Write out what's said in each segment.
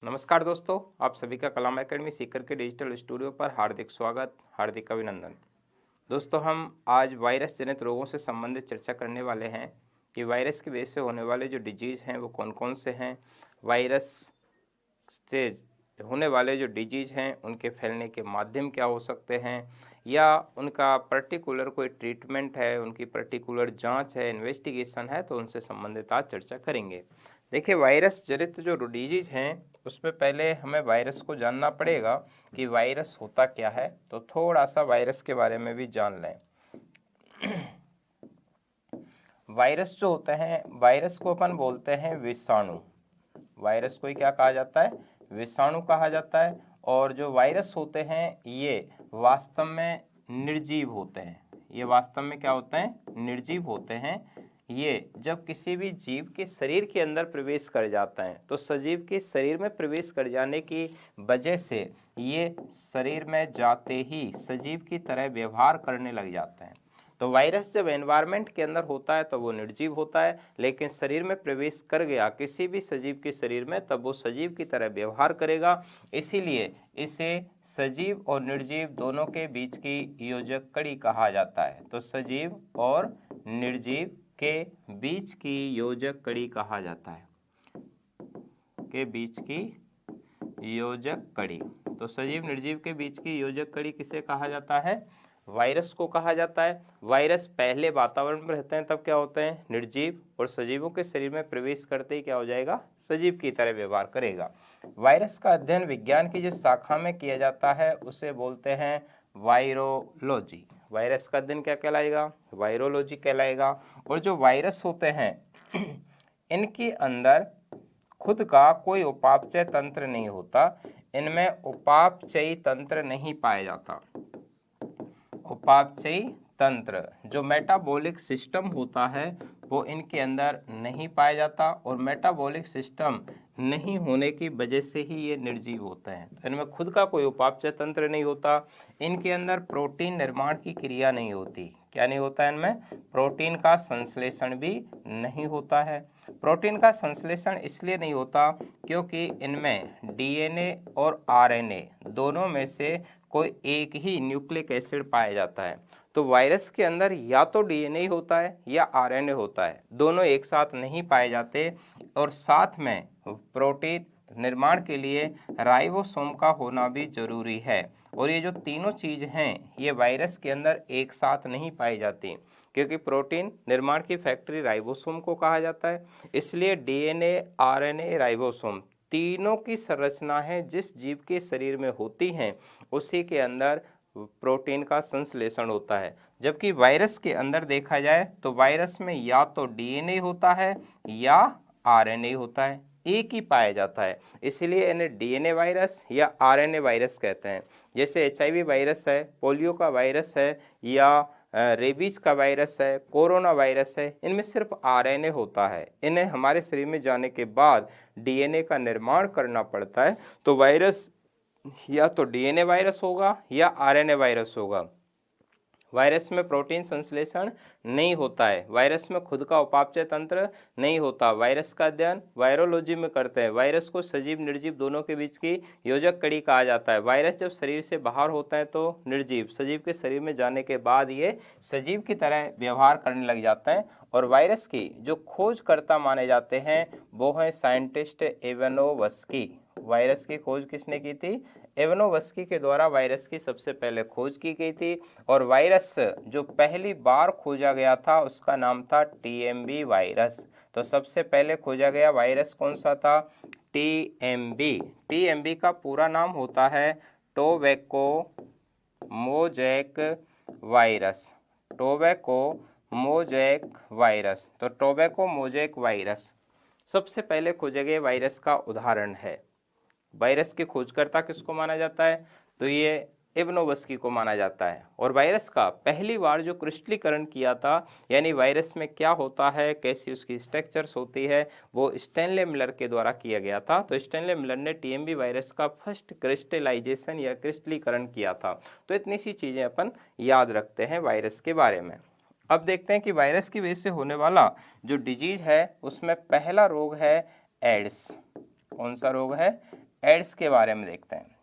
नमस्कार दोस्तों, आप सभी का कलाम एकेडमी सीकर के डिजिटल स्टूडियो पर हार्दिक स्वागत, हार्दिक अभिनंदन। दोस्तों, हम आज वायरस जनित रोगों से संबंधित चर्चा करने वाले हैं कि वायरस की वजह से होने वाले जो डिजीज़ हैं वो कौन कौन से हैं। वायरस से होने वाले जो डिजीज़ हैं उनके फैलने के माध्यम क्या हो सकते हैं, या उनका पर्टिकुलर कोई ट्रीटमेंट है, उनकी पर्टिकुलर जांच है, इन्वेस्टिगेशन है, तो उनसे संबंधित आज चर्चा करेंगे। देखिए, वायरस जनित जो डिजीज़ हैं उसमें पहले हमें वायरस को जानना पड़ेगा कि वायरस होता क्या है। तो थोड़ा सा वायरस के बारे में भी जान लें। वायरस जो होते हैं, वायरस को अपन बोलते हैं विषाणु। वायरस को ही क्या कहा जाता है? विषाणु कहा जाता है। और जो वायरस होते हैं ये वास्तव में निर्जीव होते हैं। ये वास्तव में क्या होते हैं? निर्जीव होते हैं। ये जब किसी भी जीव के शरीर के अंदर प्रवेश कर जाता है तो सजीव के शरीर में प्रवेश कर जाने की वजह से ये शरीर में जाते ही सजीव की तरह व्यवहार करने लग जाते हैं। तो वायरस जब एनवायरनमेंट के अंदर होता है तो वो निर्जीव होता है, लेकिन शरीर में प्रवेश कर गया किसी भी सजीव के शरीर में तब वो सजीव की तरह व्यवहार करेगा। इसीलिए इसे सजीव और निर्जीव दोनों के बीच की योजक कड़ी कहा जाता है। तो सजीव और निर्जीव के बीच की योजक कड़ी कहा जाता है, के बीच की योजक कड़ी। तो सजीव निर्जीव के बीच की योजक कड़ी किसे कहा जाता है? वायरस को कहा जाता है। वायरस पहले वातावरण में रहते हैं तब क्या होते हैं? निर्जीव, और सजीवों के शरीर में प्रवेश करते ही क्या हो जाएगा? सजीव की तरह व्यवहार करेगा। वायरस का अध्ययन विज्ञान की जिस शाखा में किया जाता है उसे बोलते हैं वायरोलॉजी। वायरस का अध्ययन क्या कहलाएगा? वायरोलॉजी कहलाएगा। और जो वायरस होते हैं इनके अंदर खुद का कोई उपापचय तंत्र नहीं होता, इनमें उपापचयी तंत्र नहीं पाया जाता। उपापचयी तंत्र, जो मेटाबॉलिक सिस्टम होता है वो इनके अंदर नहीं पाया जाता, और मेटाबॉलिक सिस्टम नहीं होने की वजह से ही ये निर्जीव होते हैं। तो इनमें खुद का कोई उपापचय तंत्र नहीं होता। इनके अंदर प्रोटीन निर्माण की क्रिया नहीं होती। क्या नहीं होता? इनमें प्रोटीन का संश्लेषण भी नहीं होता है। प्रोटीन का संश्लेषण इसलिए नहीं होता क्योंकि इनमें डीएनए और आरएनए दोनों में से कोई एक ही न्यूक्लिक एसिड पाया जाता है। तो वायरस के अंदर या तो डीएनए होता है या आरएनए होता है, दोनों एक साथ नहीं पाए जाते। और साथ में प्रोटीन निर्माण के लिए राइबोसोम का होना भी जरूरी है। और ये जो तीनों चीज हैं ये वायरस के अंदर एक साथ नहीं पाई जाती, क्योंकि प्रोटीन निर्माण की फैक्ट्री राइबोसोम को कहा जाता है। इसलिए डीएनए, आरएनए, राइबोसोम तीनों की संरचना है जिस जीव के शरीर में होती हैं उसी के अंदर प्रोटीन का संश्लेषण होता है। जबकि वायरस के अंदर देखा जाए तो वायरस में या तो डीएनए होता है या आरएनए होता है, एक ही पाया जाता है। इसलिए इन्हें डीएनए वायरस या आरएनए वायरस कहते हैं। जैसे एचआईवी वायरस है, पोलियो का वायरस है, या रेबीज का वायरस है, कोरोना वायरस है, इनमें सिर्फ आरएनए होता है। इन्हें हमारे शरीर में जाने के बाद डीएनए का निर्माण करना पड़ता है। तो वायरस या तो डीएनए वायरस होगा या आरएनए वायरस होगा। वायरस में प्रोटीन संश्लेषण नहीं होता है, वायरस में खुद का उपापचय तंत्र नहीं होता। वायरस का अध्ययन वायरोलॉजी में करते हैं। वायरस को सजीव निर्जीव दोनों के बीच की योजक कड़ी कहा जाता है। वायरस जब शरीर से बाहर होता है तो निर्जीव, सजीव के शरीर में जाने के बाद ये सजीव की तरह व्यवहार करने लग जाता है। और वायरस की जो खोजकर्ता माने जाते हैं वो हैं साइंटिस्ट इवानोव्स्की। वायरस की खोज किसने की थी? इवानोव्स्की के द्वारा वायरस की सबसे पहले खोज की गई थी। और वायरस जो पहली बार खोजा गया था उसका नाम था टीएमबी वायरस। तो सबसे पहले खोजा गया वायरस कौन सा था? टीएमबी। टीएमबी का पूरा नाम होता है tobacco mosaic virus. Tobacco mosaic virus. तो टोबैको मोजैक वायरस सबसे पहले खोजे गए वायरस का उदाहरण है। वायरस के खोजकर्ता किसको माना जाता है? तो ये इवानोव्स्की को माना जाता है। और वायरस का पहली बार जो क्रिस्टलीकरण किया था, यानी वायरस में क्या होता है, कैसी उसकी स्ट्रक्चर्स होती है, वो स्टैनले मिलर के द्वारा किया गया था। तो स्टैनले मिलर ने टीएमबी वायरस का फर्स्ट क्रिस्टलाइजेशन या क्रिस्टलीकरण किया था। तो इतनी सी चीज़ें अपन याद रखते हैं वायरस के बारे में। अब देखते हैं कि वायरस की वजह से होने वाला जो डिजीज है उसमें पहला रोग है एड्स। कौन सा रोग है? एड्स के बारे में देखते हैं।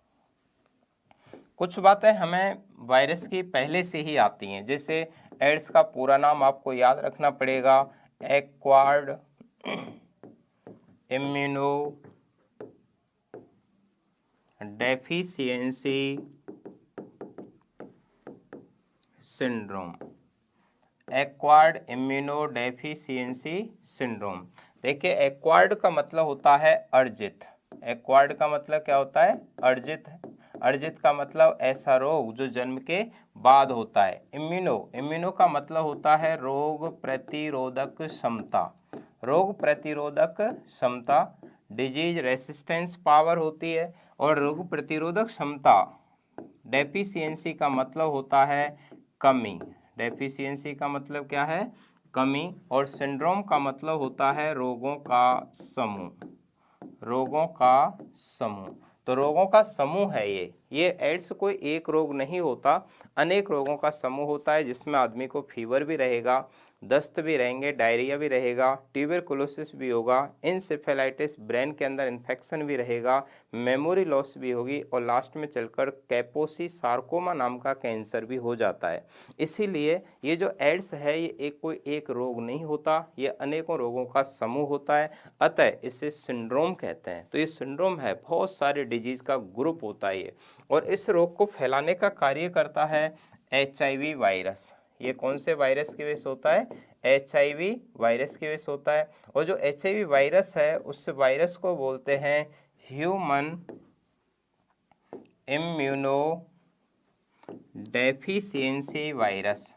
कुछ बातें हमें वायरस की पहले से ही आती हैं, जैसे एड्स का पूरा नाम आपको याद रखना पड़ेगा, acquired immuno deficiency syndrome. Acquired immunodeficiency syndrome. देखिए, एक्वायर्ड का मतलब होता है अर्जित। एक्वायर्ड का मतलब क्या होता है? अर्जित। अर्जित का मतलब ऐसा रोग जो जन्म के बाद होता है। इम्यूनो का मतलब होता है रोग प्रतिरोधक क्षमता। रोग प्रतिरोधक क्षमता, डिजीज रेसिस्टेंस पावर होती है। और रोग प्रतिरोधक क्षमता, डेफिशिएंसी का मतलब होता है कमी। डेफिशिएंसी का मतलब क्या है? कमी। और सिंड्रोम का मतलब होता है रोगों का समूह। रोगों का समूह, तो रोगों का समूह है ये एड्स कोई एक रोग नहीं होता, अनेक रोगों का समूह होता है, जिसमें आदमी को फीवर भी रहेगा, दस्त भी रहेंगे, डायरिया भी रहेगा, ट्यूबरकुलोसिस भी होगा, इंसेफेलाइटिस ब्रेन के अंदर इन्फेक्शन भी रहेगा, मेमोरी लॉस भी होगी, और लास्ट में चलकर कैपोसी सार्कोमा नाम का कैंसर भी हो जाता है। इसीलिए ये जो एड्स है ये कोई एक रोग नहीं होता, ये अनेकों रोगों का समूह होता है, अतः इसे सिंड्रोम कहते हैं। तो ये सिंड्रोम है, बहुत सारे डिजीज का ग्रुप होता है ये, और इस रोग को फैलाने का कार्य करता है HIV वायरस। ये कौन से वायरस की वजह से होता है? HIV वायरस की वजह से होता है। और जो HIV वायरस है उस वायरस को बोलते हैं human immuno deficiency virus.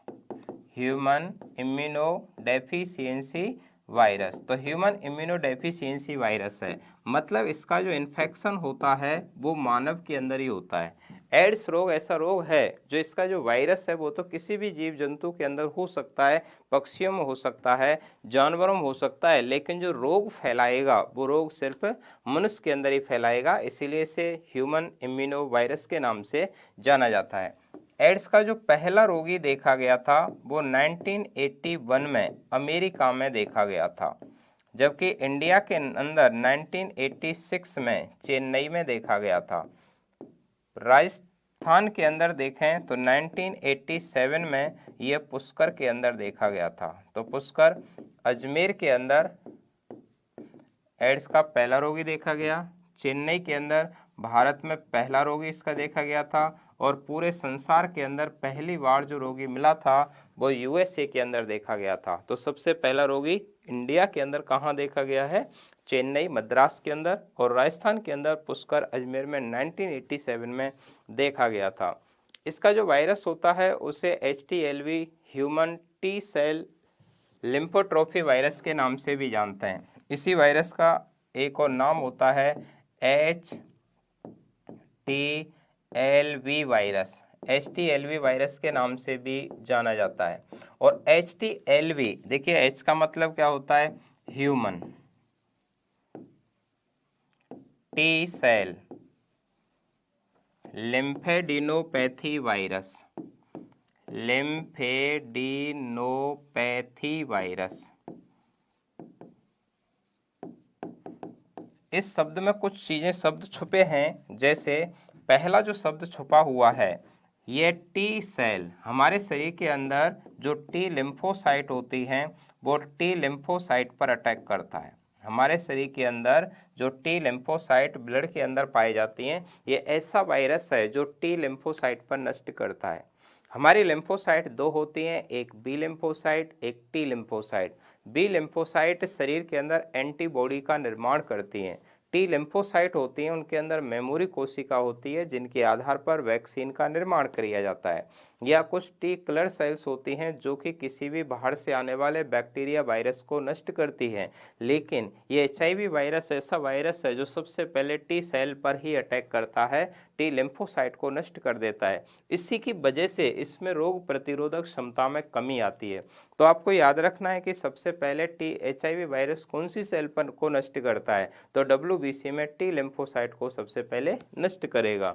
Human immuno deficiency virus. तो ह्यूमन इम्यूनो डेफिशिएंसी वायरस है, मतलब इसका जो इन्फेक्शन होता है वो मानव के अंदर ही होता है। एड्स रोग ऐसा रोग है जो इसका जो वायरस है वो तो किसी भी जीव जंतु के अंदर हो सकता है, पक्षियों में हो सकता है, जानवरों में हो सकता है, लेकिन जो रोग फैलाएगा वो रोग सिर्फ मनुष्य के अंदर ही फैलाएगा, इसीलिए इसे ह्यूमन इम्यूनो वायरस के नाम से जाना जाता है। एड्स का जो पहला रोगी देखा गया था वो 1981 में अमेरिका में देखा गया था, जबकि इंडिया के अंदर 1986 में चेन्नई में देखा गया था। राजस्थान के अंदर देखें तो 1987 में यह पुष्कर के अंदर देखा गया था। तो पुष्कर अजमेर के अंदर एड्स का पहला रोगी देखा गया। चेन्नई के अंदर भारत में पहला रोगी इसका देखा गया था, और पूरे संसार के अंदर पहली बार जो रोगी मिला था वो USA के अंदर देखा गया था। तो सबसे पहला रोगी इंडिया के अंदर कहाँ देखा गया है? चेन्नई मद्रास के अंदर, और राजस्थान के अंदर पुष्कर अजमेर में 1987 में देखा गया था। इसका जो वायरस होता है उसे HTLV human T cell lymphotropic virus के नाम से भी जानते हैं। इसी वायरस का एक और नाम होता है HTLV वायरस। HTLV वायरस के नाम से भी जाना जाता है। और HTLV, देखिए H का मतलब क्या होता है? Human T cell lymphadenopathy virus. Lymphadenopathy virus. इस शब्द में कुछ चीजें शब्द छुपे हैं, जैसे पहला जो शब्द छुपा हुआ है ये टी सेल। हमारे शरीर के अंदर जो टी लिम्फोसाइट होती हैं वो टी लिम्फोसाइट पर अटैक करता है। हमारे शरीर के अंदर जो टी लिम्फोसाइट ब्लड के अंदर पाई जाती हैं, ये ऐसा वायरस है जो टी लिम्फोसाइट पर नष्ट करता है। हमारी लिम्फोसाइट दो होती हैं, एक बी लिम्फोसाइट, एक टी लिम्फोसाइट। बी लिम्फोसाइट शरीर के अंदर एंटीबॉडी का निर्माण करती हैं। टी लिम्फोसाइट होती हैं, उनके अंदर मेमोरी कोशिका होती है जिनके आधार पर वैक्सीन का निर्माण किया जाता है। या कुछ टी कलर सेल्स होती हैं जो कि किसी भी बाहर से आने वाले बैक्टीरिया वायरस को नष्ट करती हैं। लेकिन ये HIV वायरस ऐसा वायरस है जो सबसे पहले टी सेल पर ही अटैक करता है, टी लिम्फोसाइट को नष्ट कर देता है। इसी की वजह से इसमें रोग प्रतिरोधक क्षमता में कमी आती है। तो आपको याद रखना है कि सबसे पहले HIV वायरस कौन सी सेल पर को नष्ट करता है? तो WBC में टी लिम्फोसाइट को सबसे पहले नष्ट करेगा।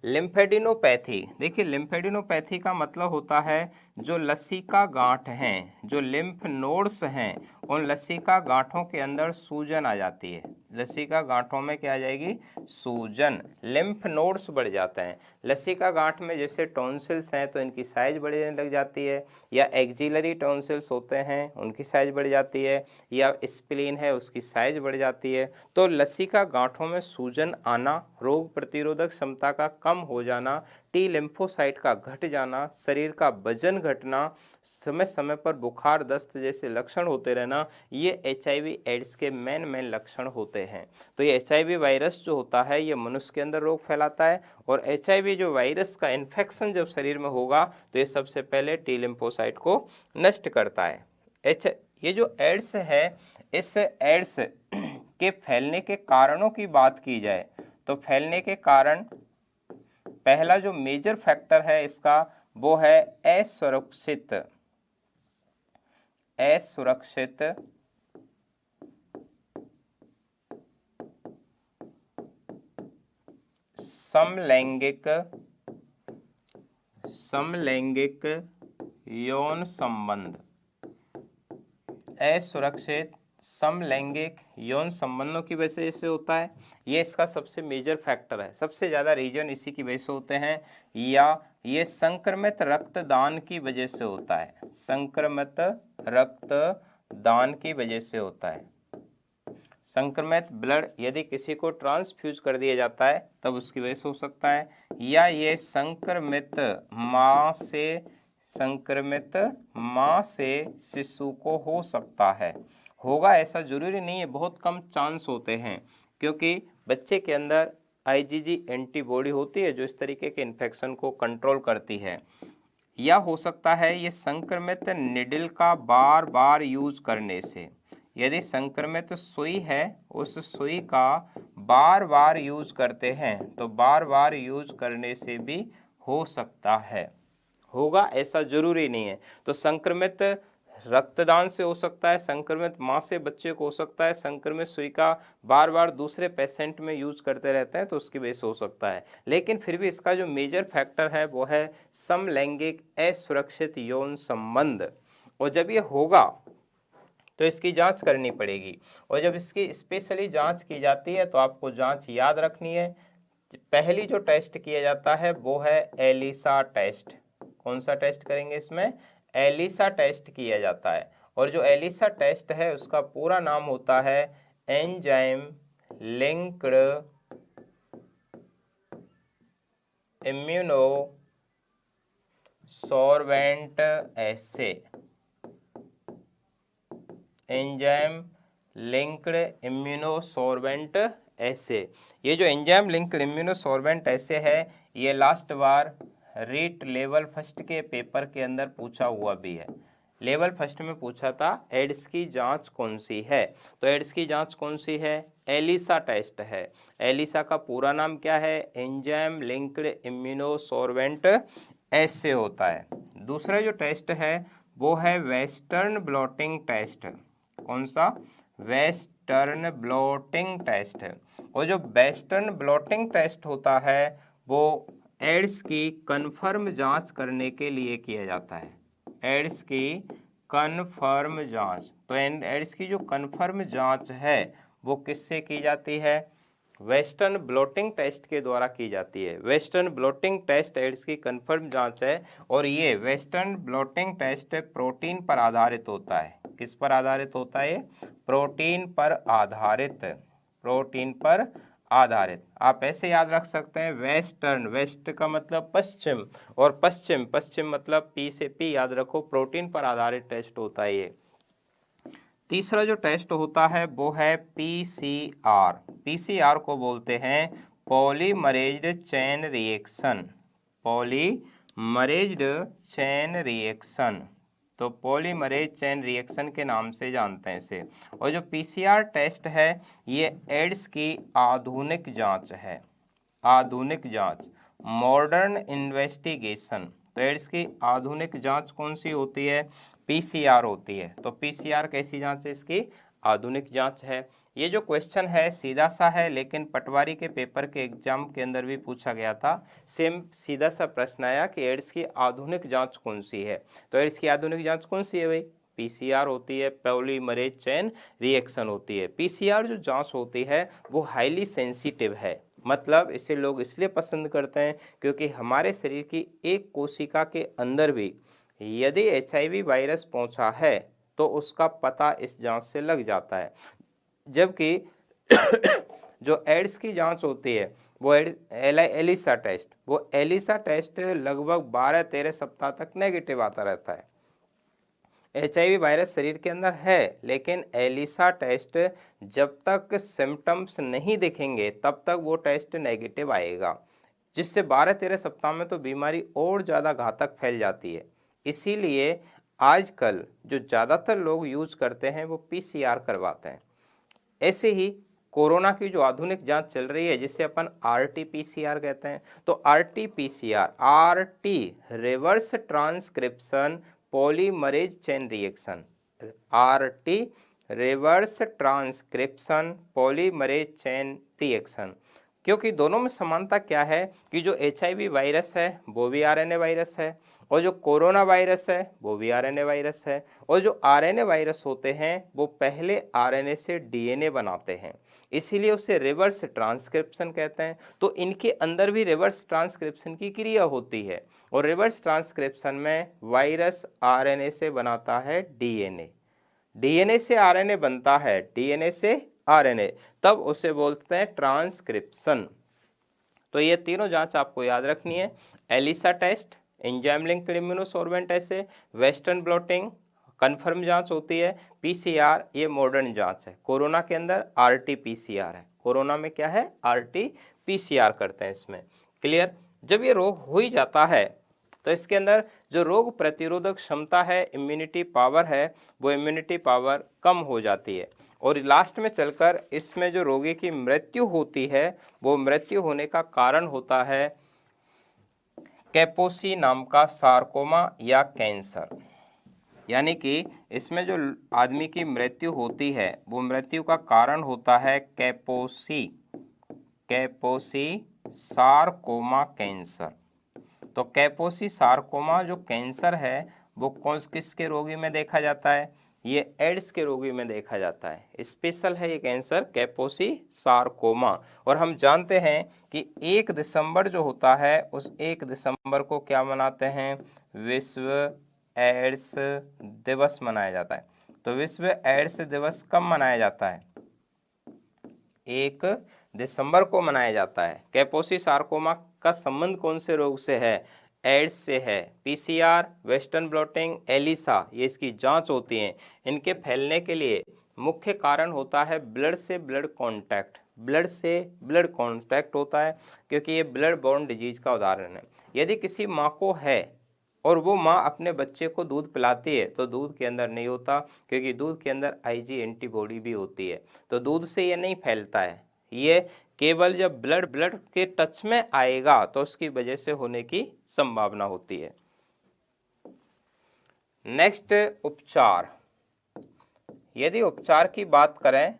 लिम्फेडिनोपैथी, देखिए लिम्फेडिनोपैथी का मतलब होता है जो लसीका गांठ हैं, जो लिम्फ नोड्स हैं, उन लसीका गांठों के अंदर सूजन आ जाती है। लसीका गांठों में क्या आ जाएगी? सूजन, लिम्फ नोड्स बढ़ जाते हैं। लसीका गांठ में जैसे टॉन्सिल्स हैं तो इनकी साइज बढ़ने लग जाती है, या एक्जिलरी टॉन्सिल्स होते हैं उनकी साइज बढ़ जाती है, या स्प्लीन है उसकी साइज बढ़ जाती है। तो लसीका गांठों में सूजन आना, रोग प्रतिरोधक क्षमता का कम हो जाना, टी लिम्फोसाइट का घट जाना, शरीर का वजन घटना, समय समय पर बुखार दस्त जैसे लक्षण होते रहना, ये HIV एड्स के मेन लक्षण होते हैं। तो ये HIV वायरस जो होता है ये मनुष्य के अंदर रोग फैलाता है, और HIV जो वायरस का इन्फेक्शन जब शरीर में होगा तो ये सबसे पहले टी लिम्फोसाइट को नष्ट करता है। ये जो एड्स है, इस एड्स के फैलने के कारणों की बात की जाए तो फैलने के कारण पहला जो मेजर फैक्टर है इसका वो है असुरक्षित समलैंगिक यौन संबंध। असुरक्षित समलैंगिक यौन संबंधों की वजह से होता है, ये इसका सबसे मेजर फैक्टर है, सबसे ज़्यादा रीजन इसी की वजह से होते हैं। या ये संक्रमित रक्तदान की वजह से होता है, संक्रमित रक्तदान की वजह से होता है। संक्रमित ब्लड यदि किसी को ट्रांसफ्यूज कर दिया जाता है तब उसकी वजह से हो सकता है। या ये संक्रमित माँ से शिशु को हो सकता है। होगा ऐसा जरूरी नहीं है, बहुत कम चांस होते हैं, क्योंकि बच्चे के अंदर IgG एंटीबॉडी होती है जो इस तरीके के इन्फेक्शन को कंट्रोल करती है। या हो सकता है ये संक्रमित निडल का बार बार यूज करने से, यदि संक्रमित सुई है उस सुई का बार बार यूज करते हैं तो बार बार यूज करने से भी हो सकता है। होगा ऐसा जरूरी नहीं है। तो संक्रमित रक्तदान से हो सकता है, संक्रमित माँ से बच्चे को हो सकता है, संक्रमित सुई का बार बार दूसरे पेशेंट में यूज करते रहते हैं तो उसकी वजह से हो सकता है। लेकिन फिर भी इसका जो मेजर फैक्टर है वो है समलैंगिक असुरक्षित यौन संबंध। और जब ये होगा तो इसकी जांच करनी पड़ेगी, और जब इसकी स्पेशली जांच की जाती है तो आपको जांच याद रखनी है। पहली जो टेस्ट किया जाता है वो है एलिसा टेस्ट। कौन सा टेस्ट करेंगे इसमें? एलिसा टेस्ट किया जाता है। और जो एलिसा टेस्ट है उसका पूरा नाम होता है एंजाइम लिंक्ड इम्यूनो सॉर्बेंट एसे। एंजाइम लिंक्ड इम्यूनोसॉर्बेंट एसे। ये जो एंजाइम लिंक्ड इम्यूनोसॉर्बेंट एसे है ये लास्ट बार रीट लेवल फर्स्ट के पेपर के अंदर पूछा हुआ भी है। लेवल फर्स्ट में पूछा था एड्स की जांच कौन सी है, तो एड्स की जांच कौन सी है? एलिसा टेस्ट है। एलिसा का पूरा नाम क्या है? एंजाइम लिंक्ड इम्यूनोसॉर्बेंट एसे होता है। दूसरा जो टेस्ट है वो है वेस्टर्न ब्लॉटिंग टेस्ट। कौन सा? Western blotting test. और जो वेस्टर्न ब्लॉटिंग टेस्ट होता है वो एड्स की कन्फर्म जांच करने के लिए किया जाता है। एड्स की कन्फर्म जांच। तो एड्स की जो कन्फर्म जांच है वो किससे की जाती है? वेस्टर्न ब्लॉटिंग टेस्ट के द्वारा की जाती है। वेस्टर्न ब्लॉटिंग टेस्ट एड्स की कन्फर्म जांच है, और ये वेस्टर्न ब्लॉटिंग टेस्ट प्रोटीन पर आधारित होता है। किस पर आधारित होता है? प्रोटीन पर आधारित। प्रोटीन पर आधारित। आप ऐसे याद रख सकते हैं वेस्टर्न, वेस्ट का मतलब पश्चिम, और पश्चिम, पश्चिम मतलब P से P याद रखो, प्रोटीन पर आधारित टेस्ट होता है ये। तीसरा जो टेस्ट होता है वो है PCR। PCR को बोलते हैं पॉलीमरेज्ड चेन रिएक्शन। पॉलीमरेज्ड चेन रिएक्शन, तो पॉलीमरेज चेन रिएक्शन के नाम से जानते हैं इसे। और जो PCR टेस्ट है ये एड्स की आधुनिक जांच है। आधुनिक जांच, मॉडर्न इन्वेस्टिगेशन। तो एड्स की आधुनिक जांच कौन सी होती है? PCR होती है। तो PCR कैसी जांच है? इसकी आधुनिक जांच है। ये जो क्वेश्चन है सीधा सा है, लेकिन पटवारी के पेपर के एग्जाम के अंदर भी पूछा गया था। सेम सीधा सा प्रश्न आया कि एड्स की आधुनिक जांच कौन सी है। तो एड्स की आधुनिक जांच कौन सी है भाई? पीसीआर होती है, पॉलीमरेज चेन रिएक्शन होती है। पीसीआर जो जांच होती है वो हाईली सेंसिटिव है, मतलब इसे लोग इसलिए पसंद करते हैं क्योंकि हमारे शरीर की एक कोशिका के अंदर भी यदि एचआईवी वायरस पहुंचा है तो उसका पता इस जांच से लग जाता है। जबकि जो एड्स की जांच होती है वो एलिसा टेस्ट, वो एलिसा टेस्ट लगभग 12-13 सप्ताह तक नेगेटिव आता रहता है। एचआईवी वायरस शरीर के अंदर है, लेकिन एलिसा टेस्ट जब तक सिम्टम्स नहीं दिखेंगे तब तक वो टेस्ट नेगेटिव आएगा, जिससे 12-13 सप्ताह में तो बीमारी और ज़्यादा घातक फैल जाती है। इसीलिए आजकल जो ज़्यादातर लोग यूज करते हैं वो पीसीआर करवाते हैं। ऐसे ही कोरोना की जो आधुनिक जांच चल रही है जिसे अपन आरटी-पीसीआर कहते हैं, तो RT-PCR, RT reverse transcription polymerase chain reaction, RT reverse transcription polymerase chain reaction, क्योंकि दोनों में समानता क्या है कि जो एचआईवी वायरस है वो भी आरएनए वायरस है, और जो कोरोना वायरस है वो भी आरएनए वायरस है, और जो आरएनए वायरस होते हैं वो पहले आरएनए से डीएनए बनाते हैं, इसीलिए उसे रिवर्स ट्रांसक्रिप्शन कहते हैं। तो इनके अंदर भी रिवर्स ट्रांसक्रिप्शन की क्रिया होती है, और रिवर्स ट्रांसक्रिप्शन में वायरस आरएनए से बनाता है डीएनए, डीएनए से आरएनए बनता है, डीएनए से आरएनए, तब उसे बोलते हैं ट्रांसक्रिप्शन। तो ये तीनों जांच आपको याद रखनी है। ELISA test, enzyme linked immunosorbent ऐसे, वेस्टर्न ब्लॉटिंग कंफर्म जांच होती है, पीसीआर ये मॉडर्न जांच है। कोरोना के अंदर आरटी-पीसीआर है, कोरोना में क्या है? आरटी-पीसीआर करते हैं इसमें। क्लियर? जब ये रोग हो ही जाता है तो इसके अंदर जो रोग प्रतिरोधक क्षमता है, इम्यूनिटी पावर है, वो इम्यूनिटी पावर कम हो जाती है, और लास्ट में चलकर इसमें जो रोगी की मृत्यु होती है वो मृत्यु होने का कारण होता है कैपोसी नाम का सार्कोमा या कैंसर। यानी कि इसमें जो आदमी की मृत्यु होती है वो मृत्यु का कारण होता है कैपोसी सार्कोमा कैंसर। तो कैपोसी सार्कोमा जो कैंसर है वो किसके रोगी में देखा जाता है? ये एड्स के रोगी में देखा जाता है। स्पेशल है ये कैंसर कैपोसी सार्कोमा। और हम जानते हैं कि 1 दिसंबर जो होता है उस 1 दिसंबर को क्या मनाते हैं? विश्व एड्स दिवस मनाया जाता है। तो विश्व एड्स दिवस कब मनाया जाता है? 1 दिसंबर को मनाया जाता है। कैपोसी सार्कोमा का संबंध कौन से रोग से है? एड्स से है। पीसीआर, वेस्टर्न ब्लॉटिंग, एलिसा ये इसकी जांच होती है। इनके फैलने के लिए मुख्य कारण होता है ब्लड से ब्लड कांटेक्ट, ब्लड से ब्लड कांटेक्ट होता है, क्योंकि ये ब्लड बॉर्न डिजीज का उदाहरण है। यदि किसी माँ को है और वो माँ अपने बच्चे को दूध पिलाती है तो दूध के अंदर नहीं होता, क्योंकि दूध के अंदर आईजी एंटीबॉडी भी होती है, तो दूध से ये नहीं फैलता है। ये केवल जब ब्लड के टच में आएगा तो उसकी वजह से होने की संभावना होती है। नेक्स्ट, उपचार। यदि उपचार की बात करें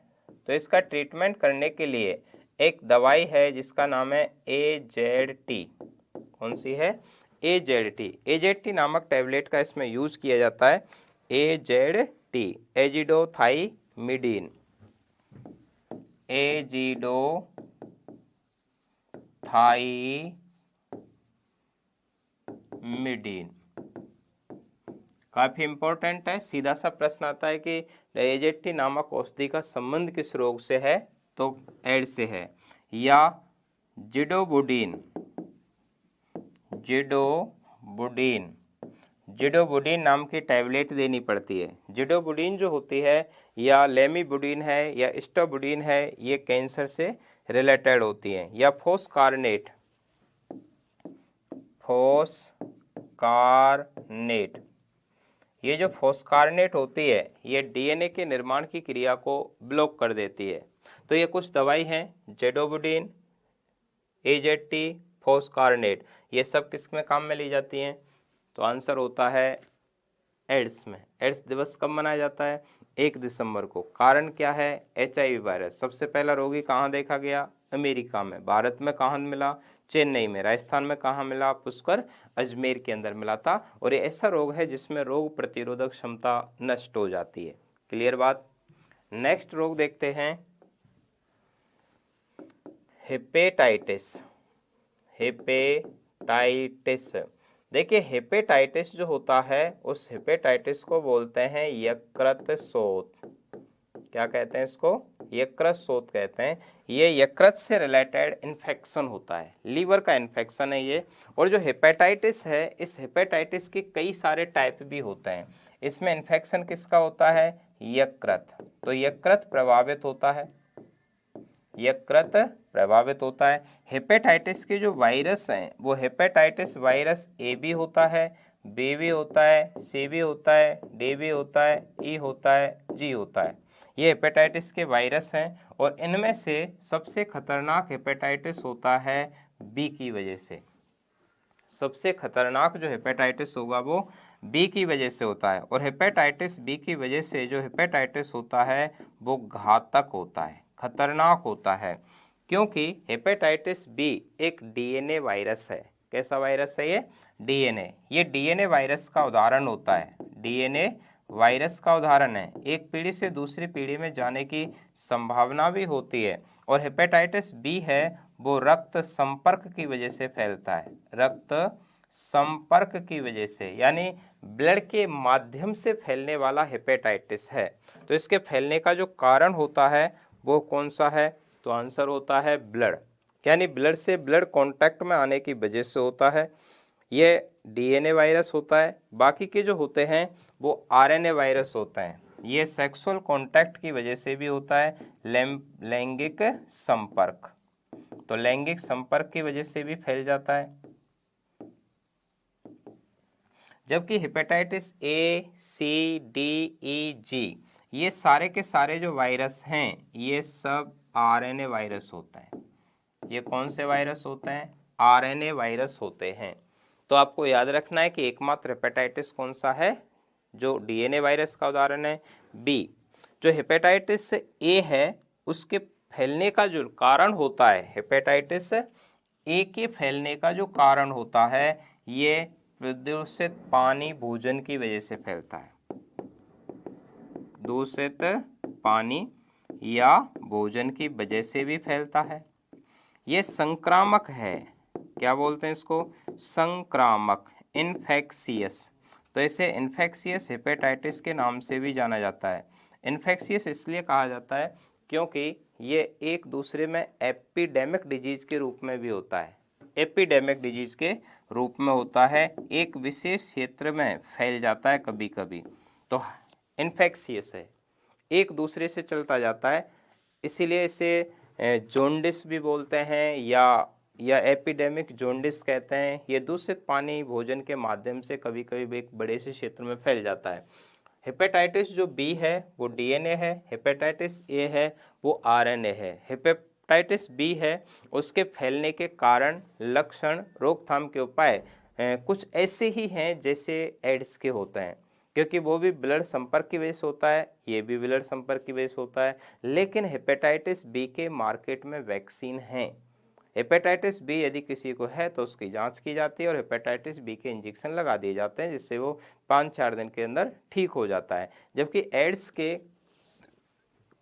तो इसका ट्रीटमेंट करने के लिए एक दवाई है जिसका नाम है AZT। कौन सी है? AZT नामक टैबलेट का इसमें यूज किया जाता है। AZT एजिडोथाइमिडीन, एजिडोथाइमिडीन काफी इंपॉर्टेंट है। सीधा सा प्रश्न आता है कि AZT नामक औषधि का संबंध किस रोग से है? तो एड्स से है। या जिडोबुडीन नाम की टैबलेट देनी पड़ती है। जिडोबुडीन जो होती है या लेमीबुडीन है या स्टोबुडीन है, ये कैंसर से रिलेटेड होती हैं। या फोस्कारनेट, ये जो फोस्कारनेट होती है ये डीएनए के निर्माण की क्रिया को ब्लॉक कर देती है। तो ये कुछ दवाई हैं, जिडोबुडीन, AZT, फोस्कारनेट, ये सब किस में काम में ली जाती हैं? तो आंसर होता है एड्स में। एड्स दिवस कब मनाया जाता है? 1 दिसंबर को। कारण क्या है? HIV virus. सबसे पहला रोगी कहाँ देखा गया? अमेरिका में। भारत में कहाँ मिला? चेन्नई में। राजस्थान में कहाँ मिला? पुष्कर, अजमेर के अंदर मिला था। और ये ऐसा रोग है जिसमें रोग प्रतिरोधक क्षमता नष्ट हो जाती है। क्लियर बात? नेक्स्ट रोग देखते हैं, हेपेटाइटिस। हेपेटाइटिस, देखिए हेपेटाइटिस जो होता है उस हेपेटाइटिस को बोलते हैं यकृत शोथ। क्या कहते हैं इसको? यकृत शोथ कहते हैं। ये यकृत से रिलेटेड इन्फेक्शन होता है, लीवर का इन्फेक्शन है ये। और जो हेपेटाइटिस है, इस हेपेटाइटिस के कई सारे टाइप भी होते हैं। इसमें इन्फेक्शन किसका होता है? यकृत। तो यकृत प्रभावित होता है, यकृत प्रभावित होता है। हेपेटाइटिस के जो वायरस हैं वो हेपेटाइटिस वायरस ए भी होता है, बी भी होता है, सी भी होता है, डी भी होता है, ई होता है, जी होता है। ये हेपेटाइटिस के वायरस हैं और इनमें से सबसे खतरनाक हेपेटाइटिस होता है बी की वजह से। सबसे खतरनाक जो हेपेटाइटिस होगा वो बी की वजह से होता है। और हेपेटाइटिस बी की वजह से जो हेपेटाइटिस होता है वो घातक होता है, खतरनाक होता है। क्योंकि हेपेटाइटिस बी एक डीएनए वायरस है। कैसा वायरस है ये? डीएनए। ये डीएनए वायरस का उदाहरण होता है, डीएनए वायरस का उदाहरण है। एक पीढ़ी से दूसरी पीढ़ी में जाने की संभावना भी होती है। और हेपेटाइटिस बी है वो रक्त संपर्क की वजह से फैलता है, रक्त संपर्क की वजह से, यानी ब्लड के माध्यम से फैलने वाला हेपेटाइटिस है। तो इसके फैलने का जो कारण होता है वो कौन सा है? तो आंसर होता है ब्लड, यानी ब्लड से ब्लड कांटेक्ट में आने की वजह से होता है। ये डीएनए वायरस होता है। बाकी के जो होते हैं वो आरएनए वायरस होते हैं। ये सेक्सुअल कांटेक्ट की वजह से भी होता है, लैंगिक संपर्क। तो लैंगिक संपर्क की वजह से भी फैल जाता है। जबकि हेपेटाइटिस ए, सी, डी, ई, जी, ये सारे के सारे जो वायरस हैं ये सब आरएनए वायरस होते हैं। ये कौन से वायरस होते हैं? आरएनए वायरस होते हैं। तो आपको याद रखना है कि एकमात्र हेपेटाइटिस कौन सा है जो डीएनए वायरस का उदाहरण है? बी। जो हेपेटाइटिस ए है उसके फैलने का जो कारण होता है, हेपेटाइटिस ए के फैलने का जो कारण होता है ये प्रदूषित पानी भोजन की वजह से फैलता है। दूषित पानी या भोजन की वजह से भी फैलता है। ये संक्रामक है। क्या बोलते हैं इसको? संक्रामक, इन्फेक्शियस। तो इसे इन्फेक्शियस हेपेटाइटिस के नाम से भी जाना जाता है। इन्फेक्शियस इसलिए कहा जाता है क्योंकि ये एक दूसरे में एपिडेमिक डिजीज के रूप में भी होता है। एपिडेमिक डिजीज के रूप में होता है, एक विशेष क्षेत्र में फैल जाता है कभी कभी। तो इन्फेक्शियस है, एक दूसरे से चलता जाता है, इसीलिए इसे जोंडिस भी बोलते हैं या एपिडेमिक जोंडिस कहते हैं। ये दूषित पानी भोजन के माध्यम से कभी कभी एक बड़े से क्षेत्र में फैल जाता है। हेपेटाइटिस जो बी है वो डीएनए है, हेपेटाइटिस ए है वो आरएनए है। हेपेटाइटिस बी है उसके फैलने के कारण, लक्षण, रोकथाम के उपाय कुछ ऐसे ही हैं जैसे एड्स के होते हैं, क्योंकि वो भी ब्लड संपर्क की वजह से होता है, ये भी ब्लड संपर्क की वजह से होता है। लेकिन हेपेटाइटिस बी के मार्केट में वैक्सीन हैं। हेपेटाइटिस बी यदि किसी को है तो उसकी जांच की जाती है और हेपेटाइटिस बी के इंजेक्शन लगा दिए जाते हैं जिससे वो 5-4 दिन के अंदर ठीक हो जाता है। जबकि एड्स के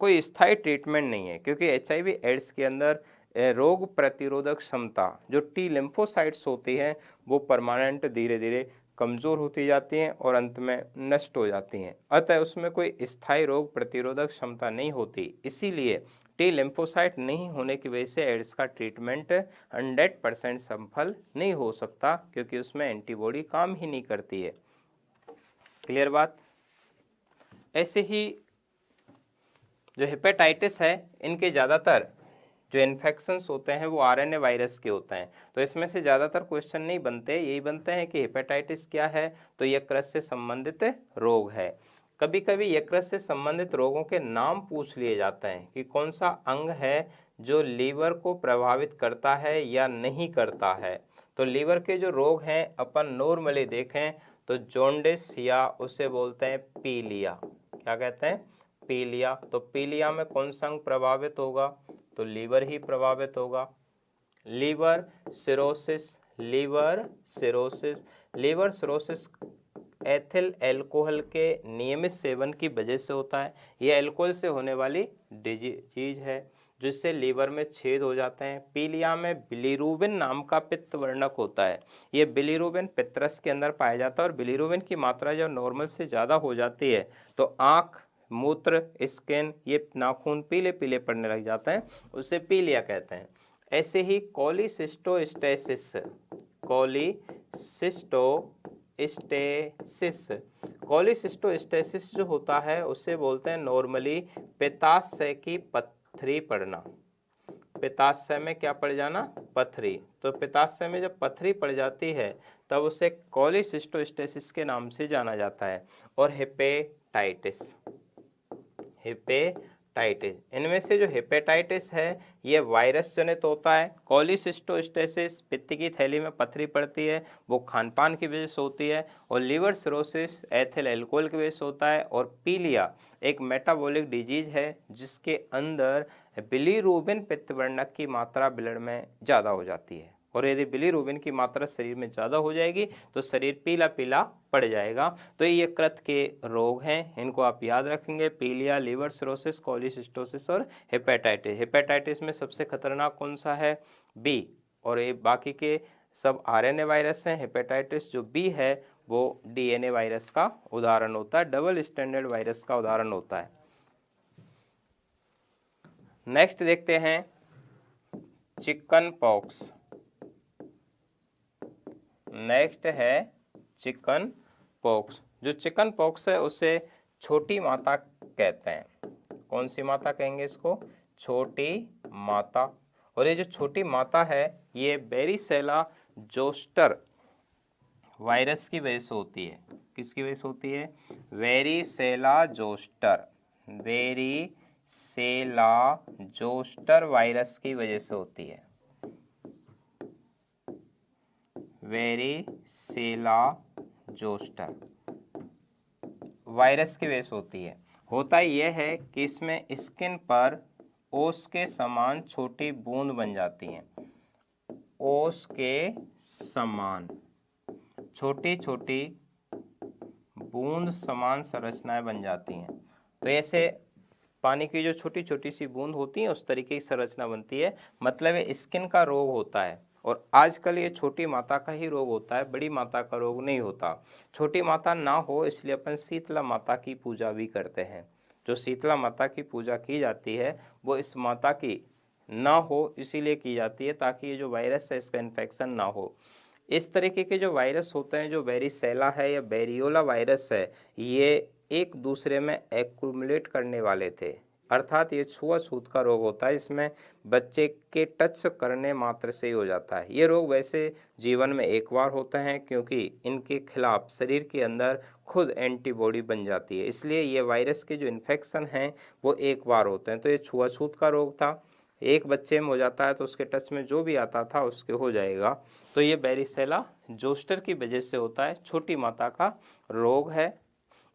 कोई स्थायी ट्रीटमेंट नहीं है, क्योंकि HIV एड्स के अंदर रोग प्रतिरोधक क्षमता जो टी लिम्फोसाइट्स होती हैं वो परमानेंट धीरे धीरे कमज़ोर होती जाती हैं और अंत में नष्ट हो जाती हैं। अतः उसमें कोई स्थायी रोग प्रतिरोधक क्षमता नहीं होती, इसीलिए टी लिम्फोसाइट नहीं होने की वजह से एड्स का ट्रीटमेंट 100% सफल नहीं हो सकता, क्योंकि उसमें एंटीबॉडी काम ही नहीं करती है। क्लियर बात? ऐसे ही जो हेपेटाइटिस है इनके ज़्यादातर जो इन्फेक्शंस होते हैं वो आरएनए वायरस के होते हैं। तो इसमें से ज़्यादातर क्वेश्चन नहीं बनते, यही बनते हैं कि हेपेटाइटिस क्या है, तो यकृत से संबंधित रोग है। कभी कभी यकृत से संबंधित रोगों के नाम पूछ लिए जाते हैं कि कौन सा अंग है जो लीवर को प्रभावित करता है या नहीं करता है। तो लीवर के जो रोग हैं अपन नॉर्मली देखें तो जॉन्डिस या उसे बोलते हैं पीलिया। क्या कहते हैं? पीलिया। तो पीलिया में कौन सा अंग प्रभावित होगा? तो लीवर ही प्रभावित होगा। Liver cirrhosis, liver cirrhosis, liver cirrhosis ethyl alcohol के नियमित सेवन की वजह से होता है। यह अल्कोहल से होने वाली डिजीज है जिससे लीवर में छेद हो जाते हैं। पीलिया में बिलीरुबिन नाम का पित्त वर्णक होता है। ये बिलीरुबिन पित्तरस के अंदर पाया जाता है और बिलीरुबिन की मात्रा जब नॉर्मल से ज़्यादा हो जाती है तो आँख, मूत्र, स्किन, ये नाखून पीले पीले पड़ने लग जाते हैं, उसे पीलिया कहते हैं। ऐसे ही कोलिसिस्टोस्टेसिस, कोलिसिस्टोस्टेसिस जो होता है उसे बोलते हैं नॉर्मली पित्ताशय की पथरी पड़ना। पित्ताशय में क्या पड़ जाना? पथरी। तो पित्ताशय में जब पथरी पड़ जाती है तब उसे कोलिसिस्टोस्टेसिस के नाम से जाना जाता है। और हेपेटाइटिस, इनमें से जो हेपेटाइटिस है ये वायरस जनित होता है। कोलिसिस्टोस्टेसिस पित्त की थैली में पथरी पड़ती है, वो खानपान की वजह से होती है। और लीवर सिरोसिस एथिल अल्कोहल की वजह से होता है। और पीलिया एक मेटाबॉलिक डिजीज है जिसके अंदर बिलीरुबिन पित्त वर्णक की मात्रा ब्लड में ज़्यादा हो जाती है। और यदि बिलीरुबिन की मात्रा शरीर में ज़्यादा हो जाएगी तो शरीर पीला पीला पड़ जाएगा। तो ये यकृत के रोग हैं, इनको आप याद रखेंगे। पीलिया, लीवर सिरोसिस, कोलिसिस्टोसिस और हेपेटाइटिस। हेपेटाइटिस में सबसे खतरनाक कौन सा है? बी। और ये बाकी के सब आरएनए वायरस हैं। हेपेटाइटिस जो बी है वो डीएनए वायरस का उदाहरण होता है, डबल स्टैंडर्ड वायरस का उदाहरण होता है। नेक्स्ट देखते हैं चिकन पॉक्स। नेक्स्ट है चिकन पॉक्स। जो चिकन पॉक्स है उसे छोटी माता कहते हैं। कौन सी माता कहेंगे इसको? छोटी माता। और ये जो छोटी माता है ये वेरिसेला जोस्टर वायरस की वजह से होती है। किसकी वजह से होती है? Varicella zoster, varicella zoster virus की वजह से होती है। वेरिसेला जोस्टर वायरस की वजह से होती है। होता यह है कि इसमें स्किन पर ओस के समान छोटी बूंद बन जाती हैं। ओस के समान छोटी छोटी बूंद समान संरचनाएं बन जाती हैं। तो ऐसे पानी की जो छोटी छोटी सी बूंद होती है उस तरीके की संरचना बनती है। मतलब ये स्किन का रोग होता है। और आजकल ये छोटी माता का ही रोग होता है, बड़ी माता का रोग नहीं होता। छोटी माता ना हो इसलिए अपन शीतला माता की पूजा भी करते हैं। जो शीतला माता की पूजा की जाती है वो इस माता की ना हो इसीलिए की जाती है ताकि ये जो वायरस है इसका इन्फेक्शन ना हो। इस तरीके के जो वायरस होते हैं, जो वेरिसेला है या वेरियोला वायरस है, ये एक दूसरे में एक्यूमुलेट करने वाले थे। अर्थात ये छुआछूत का रोग होता है। इसमें बच्चे के टच करने मात्र से ही हो जाता है। ये रोग वैसे जीवन में एक बार होते हैं क्योंकि इनके खिलाफ शरीर के अंदर खुद एंटीबॉडी बन जाती है, इसलिए ये वायरस के जो इन्फेक्शन हैं वो एक बार होते हैं। तो ये छुआछूत का रोग था, एक बच्चे में हो जाता है तो उसके टच में जो भी आता था उसके हो जाएगा। तो ये वेरिसेला जोस्टर की वजह से होता है, छोटी माता का रोग है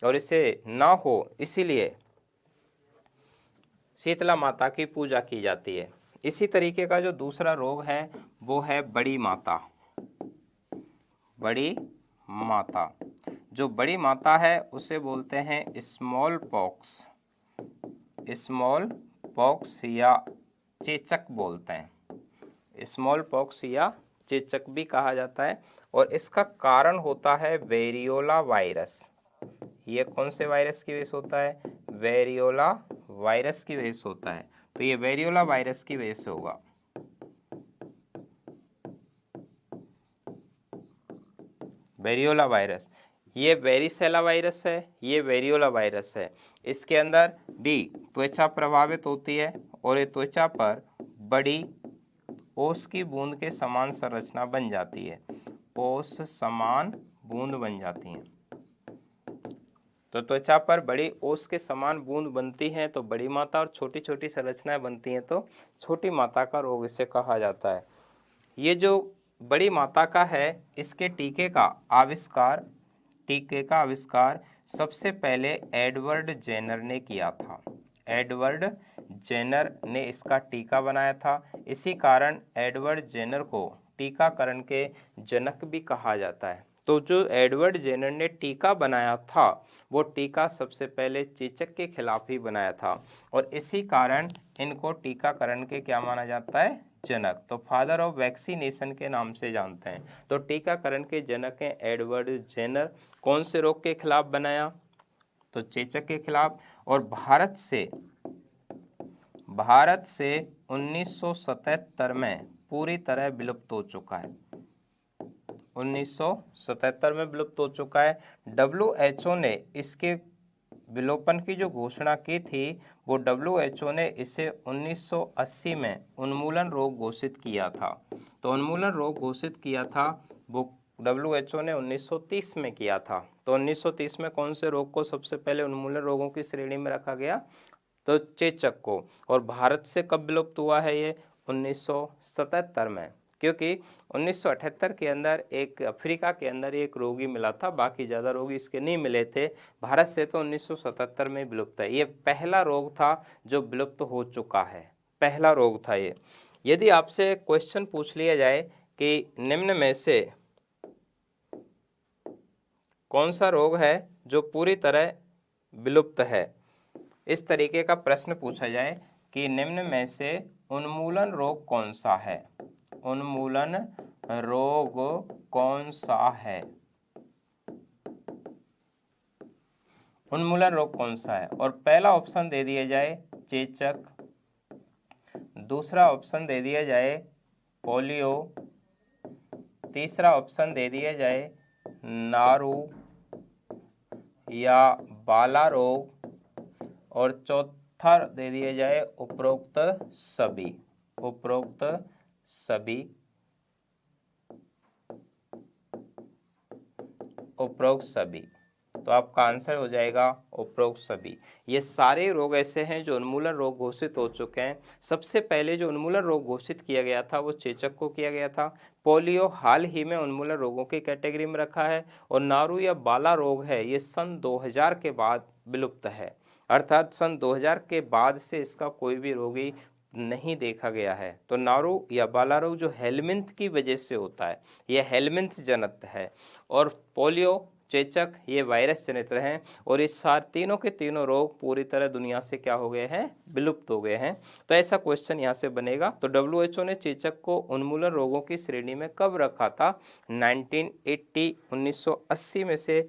और इसे ना हो इसीलिए शीतला माता की पूजा की जाती है। इसी तरीके का जो दूसरा रोग है वो है बड़ी माता। बड़ी माता, जो बड़ी माता है उसे बोलते हैं स्मॉल पॉक्स। स्मॉल पॉक्स या चेचक बोलते हैं। स्मॉल पॉक्स या चेचक भी कहा जाता है। और इसका कारण होता है वेरियोला वायरस। ये कौन से वायरस की वजह से होता है? वेरियोला वायरस की वजह से होता है। तो ये वेरियोला वायरस की वजह से होगा। वेरियोला वायरस, ये वेरिसेला वायरस है, ये वेरियोला वायरस है। इसके अंदर भी त्वचा प्रभावित होती है और ये त्वचा पर बड़ी ओस की बूंद के समान संरचना बन जाती है। ओस समान बूंद बन जाती हैं। तो त्वचा पर बड़ी ओस के समान बूंद बनती हैं तो बड़ी माता, और छोटी छोटी संरचनाएं बनती हैं तो छोटी माता का रोग इसे कहा जाता है। ये जो बड़ी माता का है इसके टीके का आविष्कार टीके का आविष्कार सबसे पहले एडवर्ड जेनर ने किया था। एडवर्ड जेनर ने इसका टीका बनाया था। इसी कारण एडवर्ड जेनर को टीकाकरण के जनक भी कहा जाता है। तो जो एडवर्ड जेनर ने टीका बनाया था वो टीका सबसे पहले चेचक के खिलाफ ही बनाया था और इसी कारण इनको टीकाकरण के क्या माना जाता है, जनक। तो फादर ऑफ वैक्सीनेशन के नाम से जानते हैं। तो टीकाकरण के जनक हैं एडवर्ड जेनर। कौन से रोग के खिलाफ बनाया, तो चेचक के खिलाफ। और भारत से 1977 में पूरी तरह विलुप्त हो चुका है। 1977 में विलुप्त हो चुका है। WHO ने इसके विलोपन की जो घोषणा की थी वो WHO ने इसे 1980 में उन्मूलन रोग घोषित किया था। तो उन्मूलन रोग घोषित किया था वो WHO ने 1930 में किया था। तो 1930 में कौन से रोग को सबसे पहले उन्मूलन रोगों की श्रेणी में रखा गया, तो चेचक को। और भारत से कब विलुप्त हुआ है ये, 1977 में, क्योंकि 1978 के अंदर एक अफ्रीका के अंदर एक रोगी मिला था, बाकी ज़्यादा रोगी इसके नहीं मिले थे। भारत से तो 1977 में विलुप्त है। ये पहला रोग था जो विलुप्त हो चुका है, पहला रोग था ये। यदि आपसे क्वेश्चन पूछ लिया जाए कि निम्न में से कौन सा रोग है जो पूरी तरह विलुप्त है, इस तरीके का प्रश्न पूछा जाए कि निम्न में से उन्मूलन रोग कौन सा है, उन्मूलन रोग कौन सा है, उन्मूलन रोग कौन सा है। और पहला ऑप्शन दे दिया जाए चेचक, दूसरा ऑप्शन दे दिया जाए पोलियो, तीसरा ऑप्शन दे दिया जाए नारू या बाला रोग, और चौथा दे दिया जाए उपरोक्त सभी, उपरोक्त सभी, उपरोक्त सभी। तो आपका आंसर हो जाएगा उपरोक्त सभी। ये सारे रोग ऐसे हैं जो उन्मूलन रोग घोषित हो चुके हैं। सबसे पहले जो उन्मूलन रोग घोषित किया गया था वो चेचक को किया गया था। पोलियो हाल ही में उन्मूलन रोगों की कैटेगरी में रखा है। और नारू या बाला रोग है ये सन 2000 के बाद विलुप्त है, अर्थात सन 2000 के बाद से इसका कोई भी रोगी नहीं देखा गया है। तो नारू या बाला रोग जो हेलमिंथ की वजह से होता है, यह हेलमिंथ जनित है। और पोलियो, चेचक ये वायरस जनित हैं। और इस तीनों के तीनों रोग पूरी तरह दुनिया से क्या हो गए हैं, विलुप्त हो गए हैं। तो ऐसा क्वेश्चन यहाँ से बनेगा। तो WHO ने चेचक को उन्मूलन रोगों की श्रेणी में कब रखा था, 1980 में से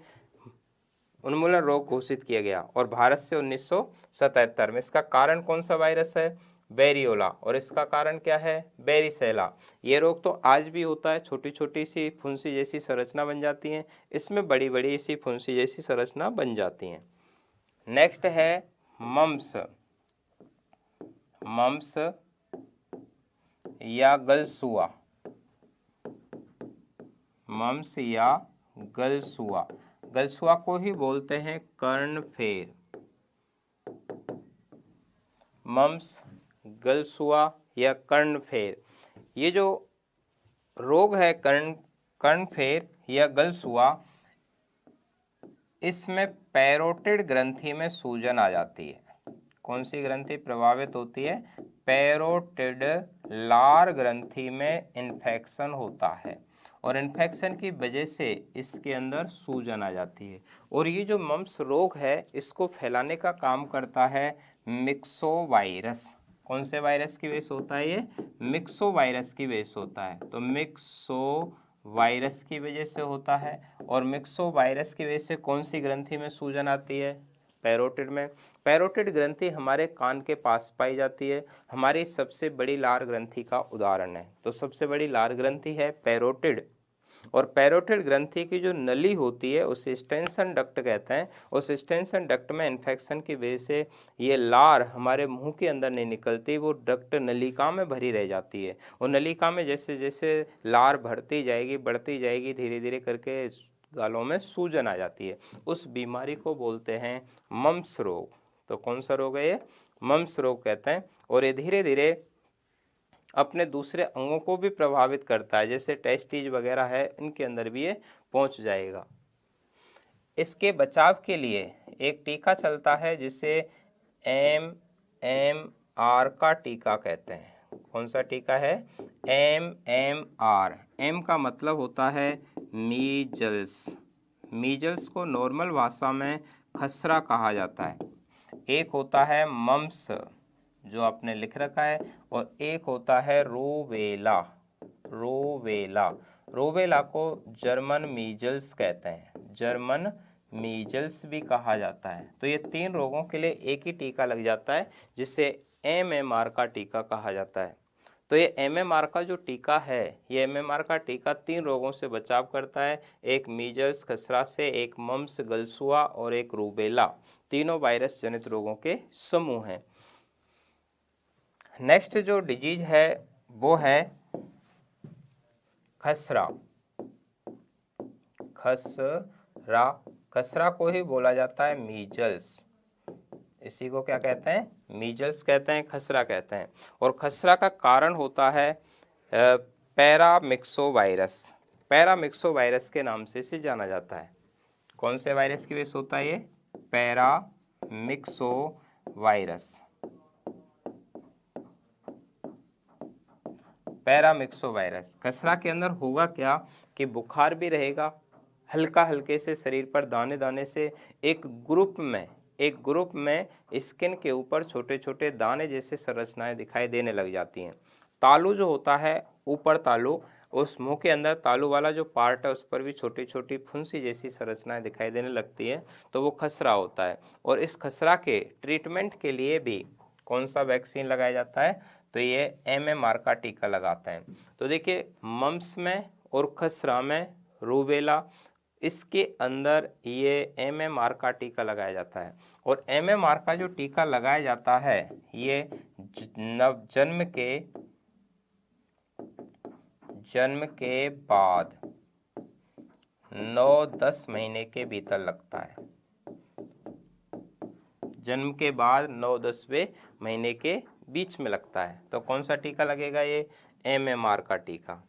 उन्मूलन रोग घोषित किया गया और भारत से 1977 में। इसका कारण कौन सा वायरस है, वेरियोला, और इसका कारण क्या है, बेरिसेला। ये रोग तो आज भी होता है, छोटी छोटी सी फुंसी जैसी संरचना बन जाती है, इसमें बड़ी बड़ी सी फुंसी जैसी संरचना बन जाती है। नेक्स्ट है मम्स, मम्स या गलसुआ, मम्स या गलसुआ। गलसुआ को ही बोलते हैं कर्णफेर। मम्स, गलसुआ या कर्णफेर, ये जो रोग है कर्णफेर या गलसुआ, इसमें पैरोटिड ग्रंथि में सूजन आ जाती है। कौन सी ग्रंथि प्रभावित होती है, पैरोटिड लार ग्रंथि में इन्फेक्शन होता है और इन्फेक्शन की वजह से इसके अंदर सूजन आ जाती है। और ये जो मम्स रोग है इसको फैलाने का काम करता है मिक्सो वायरस। कौन से वायरस की वजह से होता है ये, मिक्सो वायरस की वजह से होता है। तो मिक्सो वायरस की वजह से होता है। और मिक्सो वायरस की वजह से कौन सी ग्रंथि में सूजन आती है, पैरोटिड में। पैरोटिड ग्रंथि हमारे कान के पास पाई जाती है, हमारी सबसे बड़ी लार ग्रंथि का उदाहरण है। तो सबसे बड़ी लार ग्रंथि है पैरोटिड। और पैरोटिड ग्रंथि की जो नली होती है उसे स्टेंसन डक्ट कहते हैं। उस स्टेंसन डक्ट में इन्फेक्शन की वजह से ये लार हमारे मुंह के अंदर नहीं निकलती, वो डक्ट नलिका में भरी रह जाती है। और नलिका में जैसे जैसे लार बढ़ती जाएगी धीरे धीरे करके गालों में सूजन आ जाती है। उस बीमारी को बोलते हैं मम्स रोग। तो कौन सा रोग है ये, मम्स रोग कहते हैं। और ये धीरे धीरे अपने दूसरे अंगों को भी प्रभावित करता है, जैसे टेस्टिज वगैरह है इनके अंदर भी ये पहुंच जाएगा। इसके बचाव के लिए एक टीका चलता है जिसे MMR का टीका कहते हैं। कौन सा टीका है? MMR। एम का मतलब होता है मीजल्स। मीजल्स को नॉर्मल भाषा में खसरा कहा जाता है। एक होता है मम्स जो आपने लिख रखा है, और एक होता है रूबेला। रूबेला, रूबेला को जर्मन मीजल्स कहते हैं, जर्मन मीजल्स भी कहा जाता है। तो ये 3 रोगों के लिए एक ही टीका लग जाता है जिसे MMR का टीका कहा जाता है। तो ये MMR का जो टीका है, ये MMR का टीका 3 रोगों से बचाव करता है, एक मीजल्स खसरा से, एक मम्स गलसुआ और एक रूबेला। तीनों वायरस जनित रोगों के समूह हैं। नेक्स्ट जो डिजीज है वो है खसरा। खसरा, खसरा को ही बोला जाता है मीजल्स। इसी को क्या कहते हैं? मीजल्स कहते हैं, खसरा कहते हैं। और खसरा का कारण होता है पैरामिक्सोवायरस। पैरामिक्सोवायरस के नाम से इसे जाना जाता है। कौन से वायरस की वजह से होता है ये? पैरामिक्सोवायरस। पैरामिक्सोवायरस। खसरा के अंदर होगा क्या कि बुखार भी रहेगा, हल्का हल्के से शरीर पर दाने दाने से एक ग्रुप में स्किन के ऊपर छोटे छोटे दाने जैसे संरचनाएं दिखाई देने लग जाती हैं। तालू जो होता है, ऊपर तालू, उस मुंह के अंदर तालू वाला जो पार्ट है उस पर भी छोटी छोटी फुंसी जैसी संरचनाएं दिखाई देने लगती है, तो वो खसरा होता है। और इस खसरा के ट्रीटमेंट के लिए भी कौन सा वैक्सीन लगाया जाता है? तो ये MMR का टीका लगाते हैं। तो देखिए, मम्स में और खसरा में, रूबेला, इसके अंदर ये MMR का टीका लगाया जाता है। और MMR का जो टीका लगाया जाता है ये जन्म के बाद 9-10 महीने के भीतर लगता है। जन्म के बाद 9-10वें महीने के बीच में लगता है। तो कौन सा टीका लगेगा? ये MMR का टीका।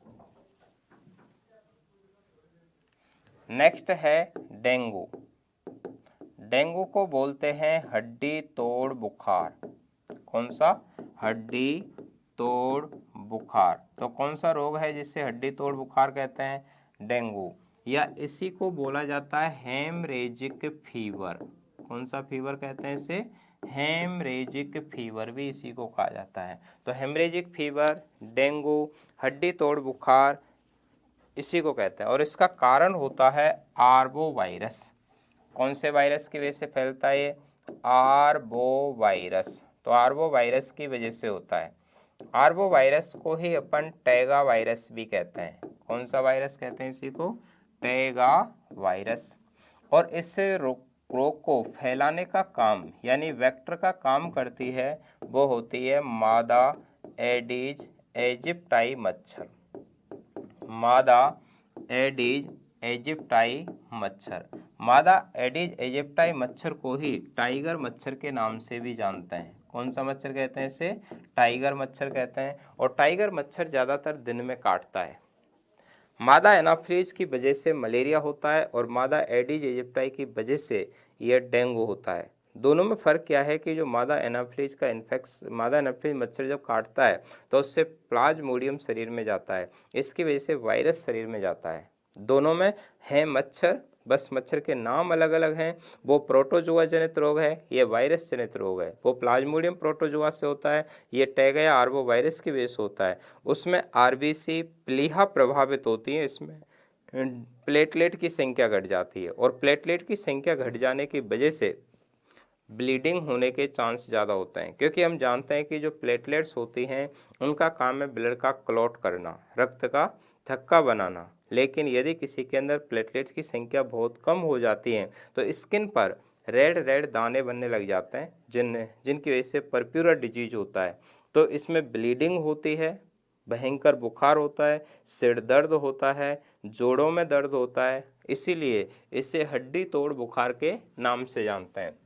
नेक्स्ट है डेंगू। डेंगू को बोलते हैं हड्डी तोड़ बुखार। कौन सा? हड्डी तोड़ बुखार। तो कौन सा रोग है जिसे हड्डी तोड़ बुखार कहते हैं? डेंगू। या इसी को बोला जाता है हेमरेजिक फीवर। कौन सा फीवर कहते हैं इसे? हेमरेजिक फीवर भी इसी को कहा जाता है। तो हेमरेजिक फीवर, डेंगू, हड्डी तोड़ बुखार इसी को कहते हैं। और इसका कारण होता है आर्बो वायरस। कौन से वायरस की वजह से फैलता है ये? Arbo virus. तो आर्बो वायरस की वजह से होता है। आर्बो वायरस को ही अपन टैगा वायरस भी कहते हैं। कौन सा वायरस कहते हैं इसी को? Taiga virus. और इस रोग को फैलाने का काम, यानी वेक्टर का काम करती है, वो होती है मादा एडिज एजिप्टाई मच्छर। मादा एडिज एजिप्टाई मच्छर। मादा एडिज एजिप्टाई मच्छर को ही टाइगर मच्छर के नाम से भी जानते हैं। कौन सा मच्छर कहते हैं इसे? टाइगर मच्छर कहते हैं। और टाइगर मच्छर ज़्यादातर दिन में काटता है। मादा एनाफ्रीज की वजह से मलेरिया होता है और मादा एडिज एजिप्टाई की वजह से यह डेंगू होता है। दोनों में फ़र्क क्या है कि जो मादा एनाफ्रीज मच्छर जब काटता है तो उससे प्लाज्मोडियम शरीर में जाता है, इसकी वजह से वायरस शरीर में जाता है। दोनों में है मच्छर, बस मच्छर के नाम अलग अलग हैं। वो प्रोटोजोआ जनित रोग है, ये वायरस जनित रोग है। वो प्लाज्मोडियम प्रोटोजोआ से होता है, ये टैगा या आर्बो वायरस की वजह से होता है। उसमें आरबीसी प्लीहा प्रभावित होती है, इसमें प्लेटलेट की संख्या घट जाती है और प्लेटलेट की संख्या घट जाने की वजह से ब्लीडिंग होने के चांस ज़्यादा होते हैं, क्योंकि हम जानते हैं कि जो प्लेटलेट्स होती हैं उनका काम है ब्लड का क्लॉट करना, रक्त का थक्का बनाना। लेकिन यदि किसी के अंदर प्लेटलेट्स की संख्या बहुत कम हो जाती है तो स्किन पर रेड रेड दाने बनने लग जाते हैं, जिनकी वजह से परप्यूरा डिजीज होता है। तो इसमें ब्लीडिंग होती है, भयंकर बुखार होता है, सिर दर्द होता है, जोड़ों में दर्द होता है। इसीलिए इसे हड्डी तोड़ बुखार के नाम से जानते हैं।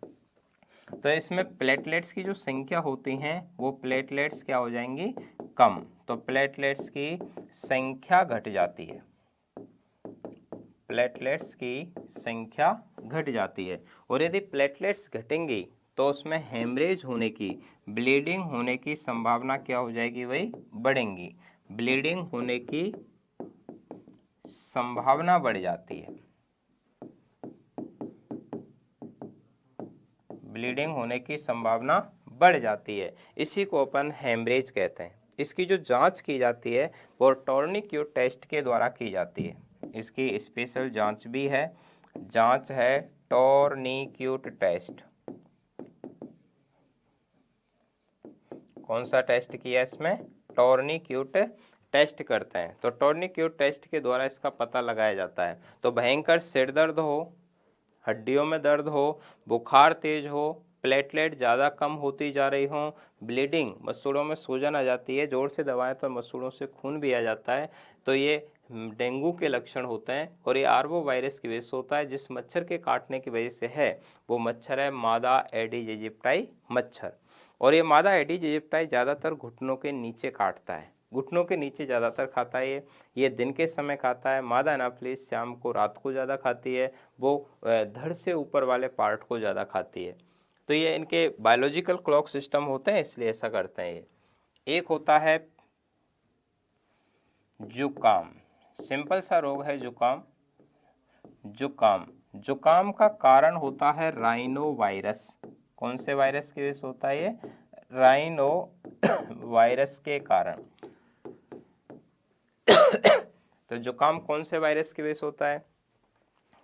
तो इसमें प्लेटलेट्स की जो संख्या होती हैं वो प्लेटलेट्स क्या हो जाएंगी? कम। तो प्लेटलेट्स की संख्या घट जाती है, प्लेटलेट्स की संख्या घट जाती है। और यदि प्लेटलेट्स घटेंगी तो उसमें हेमरेज होने की, ब्लीडिंग होने की संभावना क्या हो जाएगी भाई, बढ़ेंगी। ब्लीडिंग होने की संभावना बढ़ जाती है, ब्लीडिंग होने की संभावना बढ़ जाती है। इसी को अपन हेमरेज कहते हैं। इसकी जो जांच की जाती है वो टोर्निक्यूट टेस्ट के द्वारा की जाती है। इसकी स्पेशल जांच भी है, जांच है टोर्निक्यूट टेस्ट। कौन सा टेस्ट किया इसमें, टोर्निक्यूट टेस्ट करते हैं। तो टोर्निक्यूट टेस्ट के द्वारा इसका पता लगाया जाता है। तो भयंकर सिर दर्द हो, हड्डियों में दर्द हो, बुखार तेज हो, प्लेटलेट ज़्यादा कम होती जा रही हो, ब्लीडिंग, मसूड़ों में सूजन आ जाती है, जोर से दबाएं तो मसूड़ों से खून भी आ जाता है, तो ये डेंगू के लक्षण होते हैं। और ये आर्बो वायरस की वजह से होता है। जिस मच्छर के काटने की वजह से है वो मच्छर है मादा एडिस एजिप्टाई मच्छर। और ये मादा एडिस एजिप्टाई ज़्यादातर घुटनों के नीचे काटता है, घुटनों के नीचे ज़्यादातर खाता है। ये दिन के समय खाता है। मादा एनाफिलिस शाम को, रात को ज़्यादा खाती है। वो धड़ से ऊपर वाले पार्ट को ज़्यादा खाती है। तो ये इनके बायोलॉजिकल क्लॉक सिस्टम होते हैं, इसलिए ऐसा करते हैं ये। एक होता है जुकाम, सिंपल सा रोग है जुकाम। जुकाम, जुकाम का कारण होता है राइनो वायरस। कौन से वायरस की वजह से होता है ये, राइनो वायरस के कारण। तो जुकाम कौन से वायरस की वजह से होता है,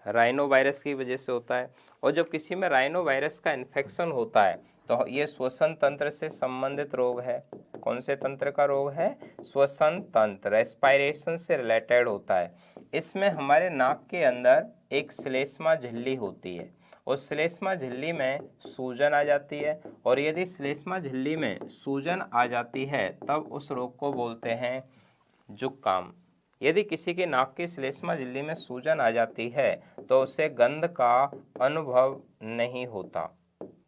राइनो वायरस की वजह से होता है। और जब किसी में राइनो वायरस का इन्फेक्शन होता है तो ये श्वसन तंत्र से संबंधित रोग है। कौन से तंत्र का रोग है, श्वसन तंत्र, रेस्पिरेशन से रिलेटेड होता है। इसमें हमारे नाक के अंदर एक श्लेष्मा झिल्ली होती है। उस श्लेष्मा झिल्ली में सूजन आ जाती है। और यदि श्लेष्मा झिल्ली में सूजन आ जाती है तब उस रोग को बोलते हैं जुकाम। यदि किसी के नाक की श्लेष्मा झिल्ली में सूजन आ जाती है तो उसे गंध का अनुभव नहीं होता,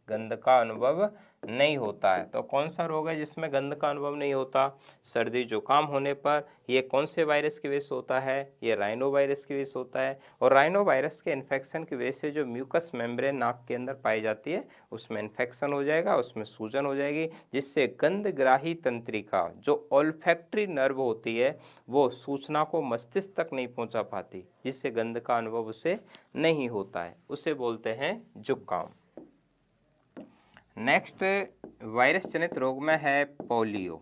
गंध का अनुभव नहीं होता है। तो कौन सा रोग है जिसमें गंध का अनुभव नहीं होता, सर्दी जुकाम होने पर। ये कौन से वायरस की वजह से होता है, ये राइनो वायरस की वजह से होता है। और राइनो वायरस के इन्फेक्शन की वजह से जो म्यूकस मेम्ब्रेन नाक के अंदर पाई जाती है उसमें इन्फेक्शन हो जाएगा, उसमें सूजन हो जाएगी, जिससे गंधग्राही तंत्रिका जो ओल्फैक्टरी नर्व होती है वो सूचना को मस्तिष्क तक नहीं पहुंचा पाती, जिससे गंध का अनुभव उसे नहीं होता है, उसे बोलते हैं जुकाम। नेक्स्ट वायरस जनित रोग में है पोलियो।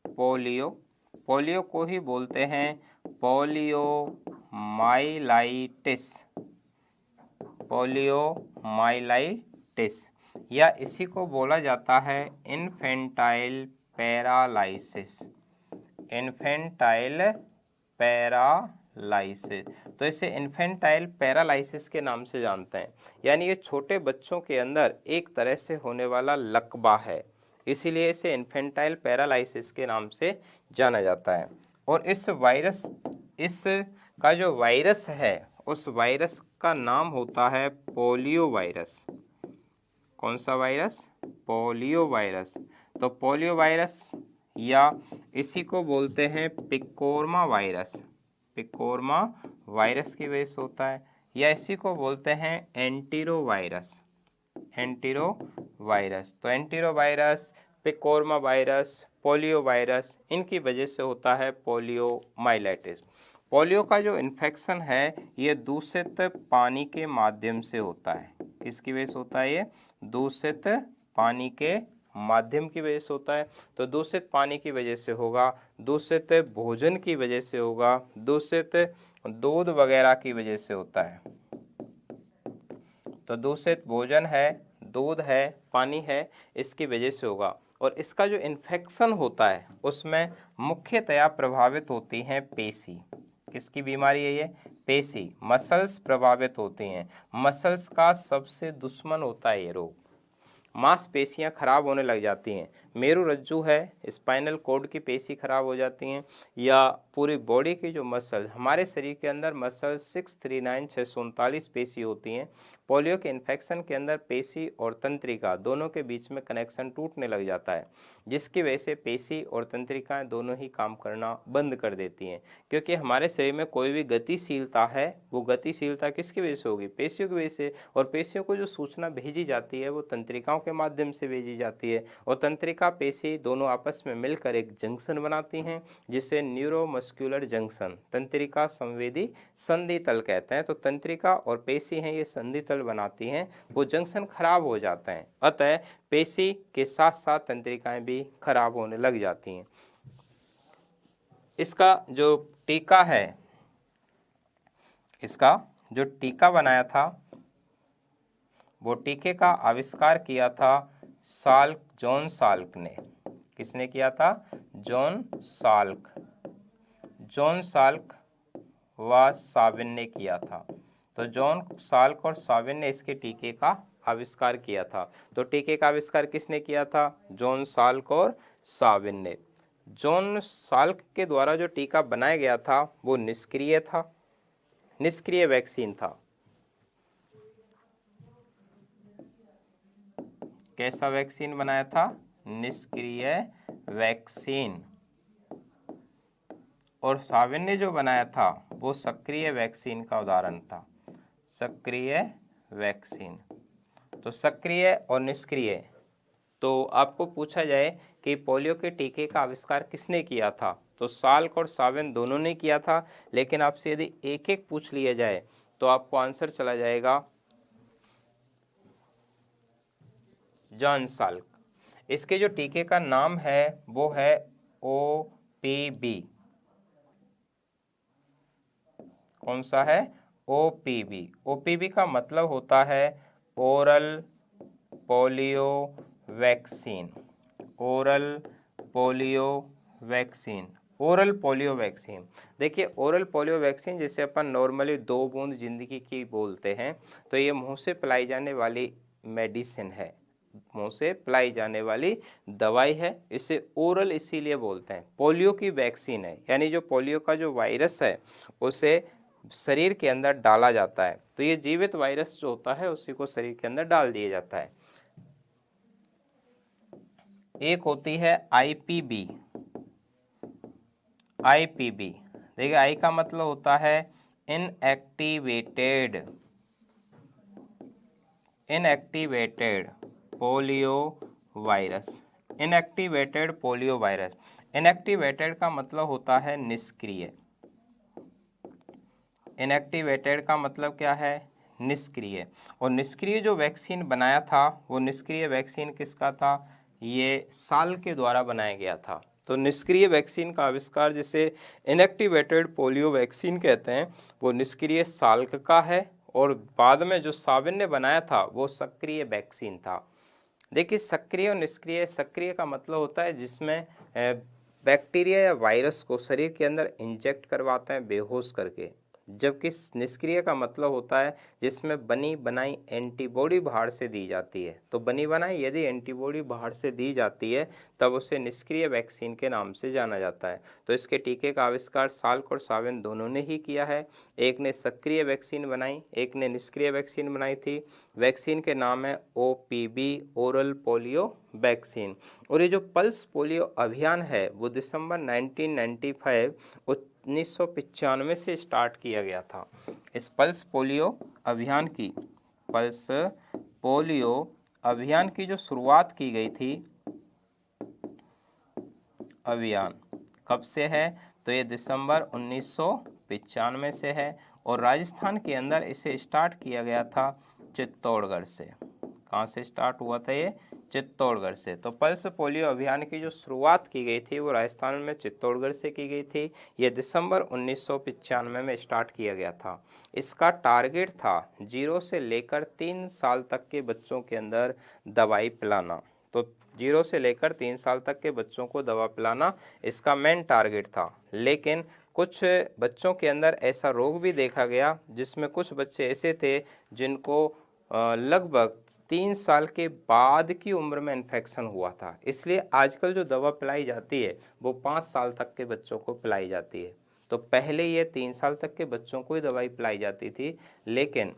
पोलियो, पोलियो को ही बोलते हैं पोलियो माइलाइटिस, पोलियो माइलाइटिस, या इसी को बोला जाता है इन्फेंटाइल पैरालाइसिस, इन्फेंटाइल पैरालाइसिस। तो इसे इन्फेंटाइल पैरालाइसिस के नाम से जानते हैं। यानी ये छोटे बच्चों के अंदर एक तरह से होने वाला लकवा है, इसीलिए इसे इन्फेंटाइल पैरालाइसिस के नाम से जाना जाता है। और इस वायरस, इस का जो वायरस है उस वायरस का नाम होता है पोलियो वायरस। कौन सा वायरस, पोलियो वायरस। तो पोलियो वायरस या इसी को बोलते हैं पिकोरमा वायरस, पिकोरमा वायरस की वजह से होता है, या इसी को बोलते हैं एंटीरो वायरस, एंटीरो वायरस। तो enterovirus, picornavirus, poliovirus, इनकी वजह से होता है पोलियो माइलाइटिस। पोलियो का जो इन्फेक्शन है ये दूषित पानी के माध्यम से होता है। किसकी वजह से होता है ये, दूषित पानी के माध्यम की वजह से होता है। तो दूषित पानी की वजह से होगा, दूषित भोजन की वजह से होगा, दूषित दूध वगैरह की वजह से होता है। तो दूषित भोजन है, दूध है, पानी है, इसकी वजह से होगा। और इसका जो इन्फेक्शन होता है उसमें मुख्यतया प्रभावित होती हैं पेशी। किसकी बीमारी है ये, पेशी, मसल्स प्रभावित होती हैं। मसल्स का सबसे दुश्मन होता है ये रोग। मांसपेशियां खराब होने लग जाती हैं, मेरुरज्जु है, स्पाइनल कॉर्ड की पेशी खराब हो जाती हैं, या पूरी बॉडी की जो मसल, हमारे शरीर के अंदर मसल 639 639 पेशी होती हैं। पोलियो के इन्फेक्शन के अंदर पेशी और तंत्रिका दोनों के बीच में कनेक्शन टूटने लग जाता है, जिसकी वजह से पेशी और तंत्रिकाएं दोनों ही काम करना बंद कर देती हैं। क्योंकि हमारे शरीर में कोई भी गतिशीलता है, वो गतिशीलता किसकी वजह से होगी? पेशियों की वजह से। और पेशियों को जो सूचना भेजी जाती है वो तंत्रिकाओं के माध्यम से भेजी जाती है, और तंत्रिका पेशी दोनों आपस में मिलकर एक जंक्शन बनाती हैं, जिसे न्यूरोमस्कुलर जंक्शन, तंत्रिका संवेदी संधि तल कहते हैं। तो तंत्रिका और पेशी हैं, ये संधि तल बनाती हैं, वो जंक्शन खराब हो जाते हैं, अतः पेशी के साथ साथ तंत्रिकाएं भी खराब होने लग जाती हैं। इसका जो टीका है, इसका जो टीका बनाया था, वो टीके का आविष्कार किया था साल्क, जॉन साल्क ने। किसने किया था? John Salk. जॉन साल्क व साविन ने किया था। तो जॉन साल्क और साविन ने इसके टीके का आविष्कार किया था। तो टीके का आविष्कार किसने किया था? जॉन साल्क और साविन ने। जॉन साल्क के द्वारा जो टीका बनाया गया था वो निष्क्रिय था, निष्क्रिय वैक्सीन था। कैसा वैक्सीन बनाया था? निष्क्रिय वैक्सीन। और साविन ने जो बनाया था वो सक्रिय वैक्सीन का उदाहरण था, सक्रिय वैक्सीन। तो सक्रिय और निष्क्रिय, तो आपको पूछा जाए कि पोलियो के टीके का आविष्कार किसने किया था, तो साल्क और साविन दोनों ने किया था। लेकिन आपसे यदि एक एक पूछ लिया जाए तो आपको आंसर चला जाएगा जॉन साल्क। इसके जो टीके का नाम है वो है OPV। कौन सा है? OPV। OPV का मतलब होता है oral polio vaccine. Oral polio vaccine. Oral polio vaccine. देखिए, ओरल पोलियो वैक्सीन जिसे अपन नॉर्मली 2 बूंद जिंदगी की बोलते हैं, तो ये मुंह से पिलाई जाने वाली मेडिसिन है, मुंह से पिलाई जाने वाली दवाई है। इसे ओरल इसीलिए बोलते हैं। पोलियो की वैक्सीन है, यानी जो पोलियो का जो वायरस है उसे शरीर के अंदर डाला जाता है। तो ये जीवित वायरस जो होता है उसी को शरीर के अंदर डाल दिया जाता है। एक होती है IPV। IPV, देखिए आई का मतलब होता है inactivated, inactivated polio virus. Inactivated polio virus. Inactivated का मतलब होता है निष्क्रिय। इनएक्टिवेटेड का मतलब क्या है? निष्क्रिय। और निष्क्रिय जो वैक्सीन बनाया था वो निष्क्रिय वैक्सीन किसका था? ये साल्क के द्वारा बनाया गया था। तो निष्क्रिय वैक्सीन का आविष्कार जिसे इनएक्टिवेटेड पोलियो वैक्सीन कहते हैं वो निष्क्रिय साल्क का है, और बाद में जो साविन ने बनाया था वो सक्रिय वैक्सीन था। देखिए, सक्रिय और निष्क्रिय, सक्रिय का मतलब होता है जिसमें बैक्टीरिया या वायरस को शरीर के अंदर इंजेक्ट करवाते हैं बेहोश करके, जबकि निष्क्रिय का मतलब होता है जिसमें बनी बनाई एंटीबॉडी बाहर से दी जाती है। तो बनी बनाई यदि एंटीबॉडी बाहर से दी जाती है तब उसे निष्क्रिय वैक्सीन के नाम से जाना जाता है। तो इसके टीके का आविष्कार साल्क और साविन दोनों ने ही किया है। एक ने सक्रिय वैक्सीन बनाई, एक ने निष्क्रिय वैक्सीन बनाई थी। वैक्सीन के नाम है OPV, ओरल पोलियो वैक्सीन। और ये जो पल्स पोलियो अभियान है वो दिसंबर 1995 1995 से स्टार्ट किया गया था। इस पल्स पोलियो अभियान की, पल्स पोलियो अभियान की जो शुरुआत की गई थी, अभियान कब से है? तो ये दिसंबर 1995 से है, और राजस्थान के अंदर इसे स्टार्ट किया गया था चित्तौड़गढ़ से। कहाँ से स्टार्ट हुआ था ये? चित्तौड़गढ़ से। तो पल्स पोलियो अभियान की जो शुरुआत की गई थी वो राजस्थान में चित्तौड़गढ़ से की गई थी। ये दिसंबर 1995 में स्टार्ट किया गया था। इसका टारगेट था 0 से लेकर 3 साल तक के बच्चों के अंदर दवाई पिलाना। तो 0 से लेकर 3 साल तक के बच्चों को दवा पिलाना इसका मेन टारगेट था। लेकिन कुछ बच्चों के अंदर ऐसा रोग भी देखा गया जिसमें कुछ बच्चे ऐसे थे जिनको लगभग 3 साल के बाद की उम्र में इन्फेक्शन हुआ था, इसलिए आजकल जो दवा पिलाई जाती है वो 5 साल तक के बच्चों को पिलाई जाती है। तो पहले ये 3 साल तक के बच्चों को ही दवाई पिलाई जाती थी, लेकिन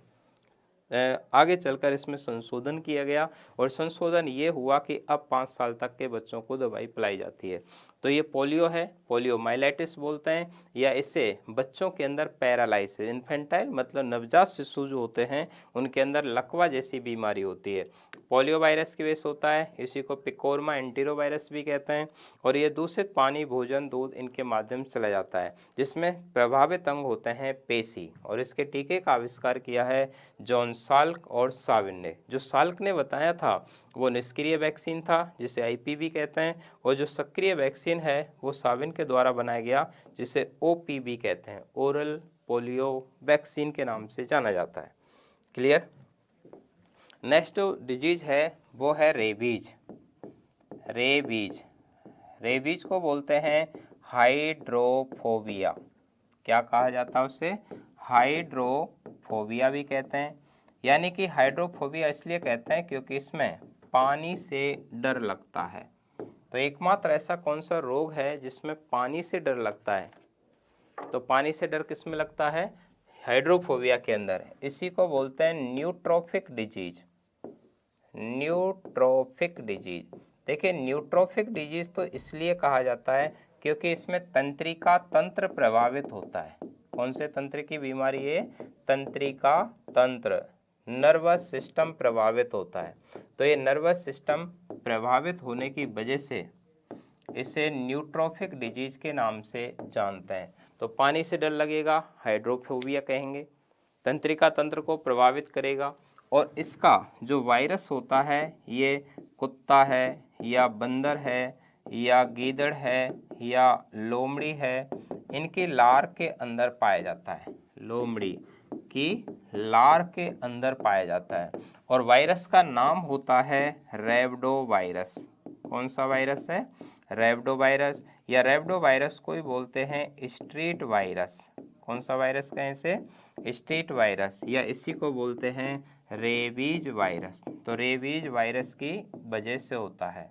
आगे चलकर इसमें संशोधन किया गया और संशोधन ये हुआ कि अब 5 साल तक के बच्चों को दवाई पिलाई जाती है। तो ये पोलियो है, पोलियोमाइलाइटिस बोलते हैं, या इसे बच्चों के अंदर पैरालाइसिस, इन्फेंटाइल मतलब नवजात शिशु जो होते हैं उनके अंदर लकवा जैसी बीमारी होती है। पोलियो वायरस की वजह से होता है, इसी को पिकोरमा एंटीरोवायरस भी कहते हैं। और ये दूषित पानी, भोजन, दूध इनके माध्यम से चला जाता है, जिसमें प्रभावित अंग होते हैं पेशी। और इसके टीके का आविष्कार किया है जॉन साल्क और साविन ने। जो साल्क ने बताया था वो निष्क्रिय वैक्सीन था जिसे आईपीवी कहते हैं, और जो सक्रिय वैक्सीन है वो साविन के द्वारा बनाया गया जिसे ओपीवी कहते हैं, ओरल पोलियो वैक्सीन के नाम से जाना जाता है। क्लियर। नेक्स्ट जो डिजीज है वो है रेबीज। रेबीज, रेबीज को बोलते हैं हाइड्रोफोबिया। क्या कहा जाता है उसे? हाइड्रोफोबिया भी कहते हैं। यानी कि हाइड्रोफोबिया इसलिए कहते हैं क्योंकि इसमें पानी से डर लगता है। तो एकमात्र ऐसा कौन सा रोग है जिसमें पानी से डर लगता है? तो पानी से डर किस में लगता है? हाइड्रोफोबिया के अंदर। इसी को बोलते हैं न्यूट्रोफिक डिजीज। न्यूट्रोफिक डिजीज। देखिए, न्यूट्रोफिक डिजीज तो इसलिए कहा जाता है क्योंकि इसमें तंत्रिका तंत्र प्रभावित होता है। कौन से तंत्र की बीमारी है? तंत्रिका तंत्र, नर्वस सिस्टम प्रभावित होता है। तो ये नर्वस सिस्टम प्रभावित होने की वजह से इसे न्यूट्रोफिक डिजीज के नाम से जानते हैं। तो पानी से डर लगेगा, हाइड्रोफोबिया कहेंगे। तंत्रिका तंत्र को प्रभावित करेगा, और इसका जो वायरस होता है ये कुत्ता है या बंदर है या गीदड़ है या लोमड़ी है, इनके लार के अंदर पाया जाता है। लोमड़ी की लार के अंदर पाया जाता है, और वायरस का नाम होता है रैबिडो वायरस। कौन सा वायरस है? रैबिडो वायरस, या रैबिडो वायरस को ही बोलते हैं स्ट्रीट वायरस। कौन सा वायरस कहें इसे? स्ट्रीट वायरस, या इसी को बोलते हैं रेबीज वायरस। तो रेबीज वायरस की वजह से होता है,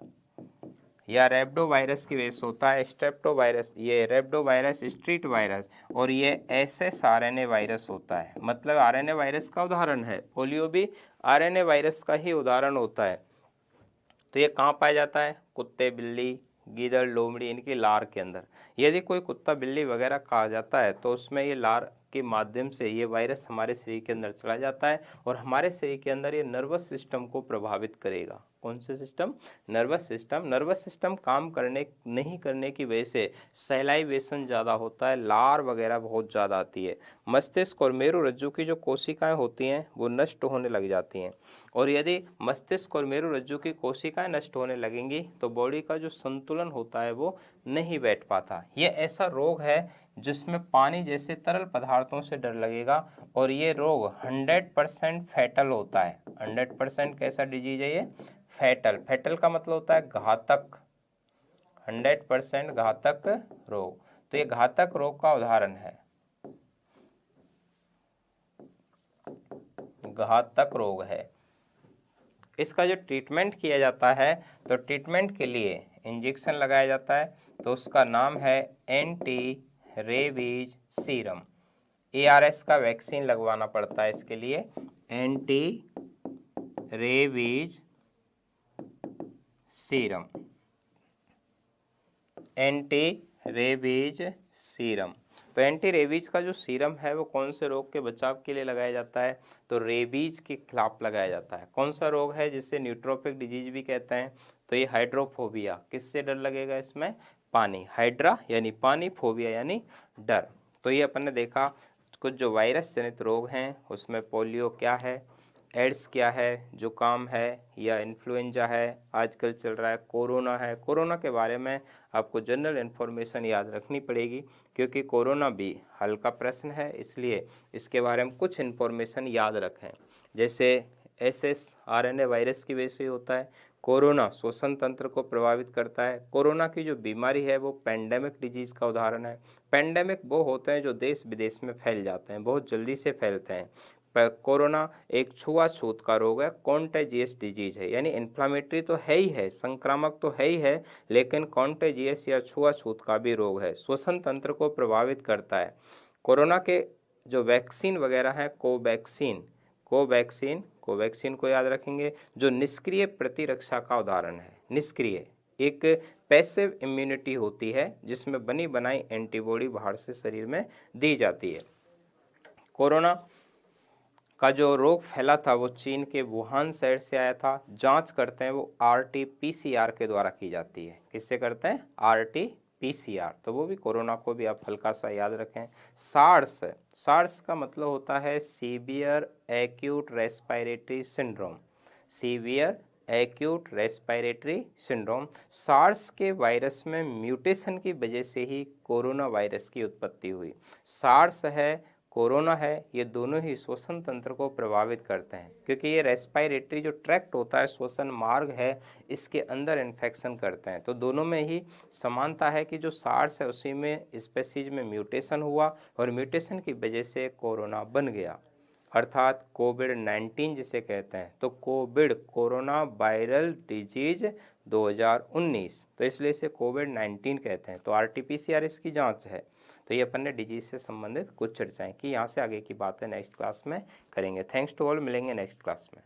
या रैबिडो वायरस की वजह से होता है। स्ट्रेप्टो वायरस, ये रैबिडो वायरस, स्ट्रीट वायरस, और ये एसएस आरएनए वायरस होता है। मतलब आरएनए वायरस का उदाहरण है। पोलियो भी आरएनए वायरस का ही उदाहरण होता है। तो ये कहाँ पाया जाता है? कुत्ते, बिल्ली, गीदड़, लोमड़ी, इनकी लार के अंदर। यदि कोई कुत्ता, बिल्ली वगैरह खा जाता है तो उसमें ये लार के माध्यम से ये वायरस हमारे शरीर के अंदर चला जाता है, और हमारे शरीर के अंदर ये नर्वस सिस्टम को प्रभावित करेगा। कौन से system? Nervous system. Nervous system काम करने नहीं करने की वजह से सैलाइवेशन ज़्यादा होता है, लार वगैरह बहुत ज़्यादा आती है। मस्तिष्क और मेरुरज्जु की जो कोशिकाएं होती हैं वो नष्ट होने लग जाती हैं, और यदि मस्तिष्क और मेरुरज्जु की कोशिकाएं नष्ट होने लगेंगी तो बॉडी का जो संतुलन होता है वो नहीं बैठ पाता। ये ऐसा रोग है जिसमें पानी जैसे तरल पदार्थों से डर लगेगा, और ये रोग 100% फैटल होता है। 100% कैसा डिजीज है ये? फैटल। फैटल का मतलब होता है घातक। 100% घातक रोग। तो ये घातक रोग का उदाहरण है, घातक रोग है। इसका जो ट्रीटमेंट किया जाता है, तो ट्रीटमेंट के लिए इंजेक्शन लगाया जाता है, तो उसका नाम है एंटी रेबीज सीरम। ARS का वैक्सीन लगवाना पड़ता है इसके लिए, anti rabies serum. Anti rabies serum. तो एंटी रेबीज का जो सीरम है वो कौन से रोग के बचाव के लिए लगाया जाता है? तो रेबीज के खिलाफ लगाया जाता है। कौन सा रोग है जिसे न्यूट्रोफिक डिजीज भी कहते हैं? तो ये हाइड्रोफोबिया। किससे डर लगेगा इसमें? पानी। हाइड्रा यानी पानी, फोबिया यानी डर। तो ये अपन ने देखा कुछ जो वायरस जनित रोग हैं, उसमें पोलियो क्या है, एड्स क्या है, जुकाम है या इन्फ्लुएंजा है, आजकल चल रहा है कोरोना है। कोरोना के बारे में आपको जनरल इन्फॉर्मेशन याद रखनी पड़ेगी, क्योंकि कोरोना भी हल्का प्रश्न है, इसलिए इसके बारे में कुछ इन्फॉर्मेशन याद रखें। जैसे SSRNA वायरस की वजह से होता है। कोरोना श्वसन तंत्र को प्रभावित करता है। कोरोना की जो बीमारी है वो पेंडेमिक डिजीज़ का उदाहरण है। पेंडेमिक वो होते हैं जो देश विदेश में फैल जाते हैं, बहुत जल्दी से फैलते हैं। कोरोना एक छुआछूत का रोग है, कॉन्टेजियस डिजीज है, यानी इन्फ्लामेटरी तो है ही है, संक्रामक तो है ही है, लेकिन कॉन्टेजियस या छुआछूत का भी रोग है, श्वसन तंत्र को प्रभावित करता है। कोरोना के जो वैक्सीन वगैरह हैं, कोवैक्सीन को याद रखेंगे, जो निष्क्रिय प्रतिरक्षा का उदाहरण है। निष्क्रिय एक पैसिव इम्यूनिटी होती है जिसमें बनी बनाई एंटीबॉडी बाहर से शरीर में दी जाती है। कोरोना का जो रोग फैला था वो चीन के वुहान शहर से आया था। जांच करते हैं वो RT-PCR के द्वारा की जाती है। किससे करते हैं? RT-PCR। तो वो भी कोरोना को भी आप हल्का सा याद रखें। सार्स का मतलब होता है severe acute respiratory syndrome. Severe acute respiratory syndrome. SARS के वायरस में म्यूटेशन की वजह से ही कोरोना वायरस की उत्पत्ति हुई। सार्स है, कोरोना है, ये दोनों ही श्वसन तंत्र को प्रभावित करते हैं, क्योंकि ये रेस्पिरेटरी जो ट्रैक्ट होता है, श्वसन मार्ग है, इसके अंदर इन्फेक्शन करते हैं। तो दोनों में ही समानता है कि जो सार्स है उसी में स्पेसीज में म्यूटेशन हुआ और म्यूटेशन की वजह से कोरोना बन गया, अर्थात कोविड-19 जिसे कहते हैं। तो कोविड कोरोना वायरल डिजीज 2019, तो इसलिए इसे कोविड-19 कहते हैं। तो RT-PCR इसकी जांच है। तो ये अपन ने डिजीज से संबंधित कुछ चर्चाएं की। यहाँ से आगे की बातें नेक्स्ट क्लास में करेंगे। थैंक्स टू ऑल, मिलेंगे नेक्स्ट क्लास में।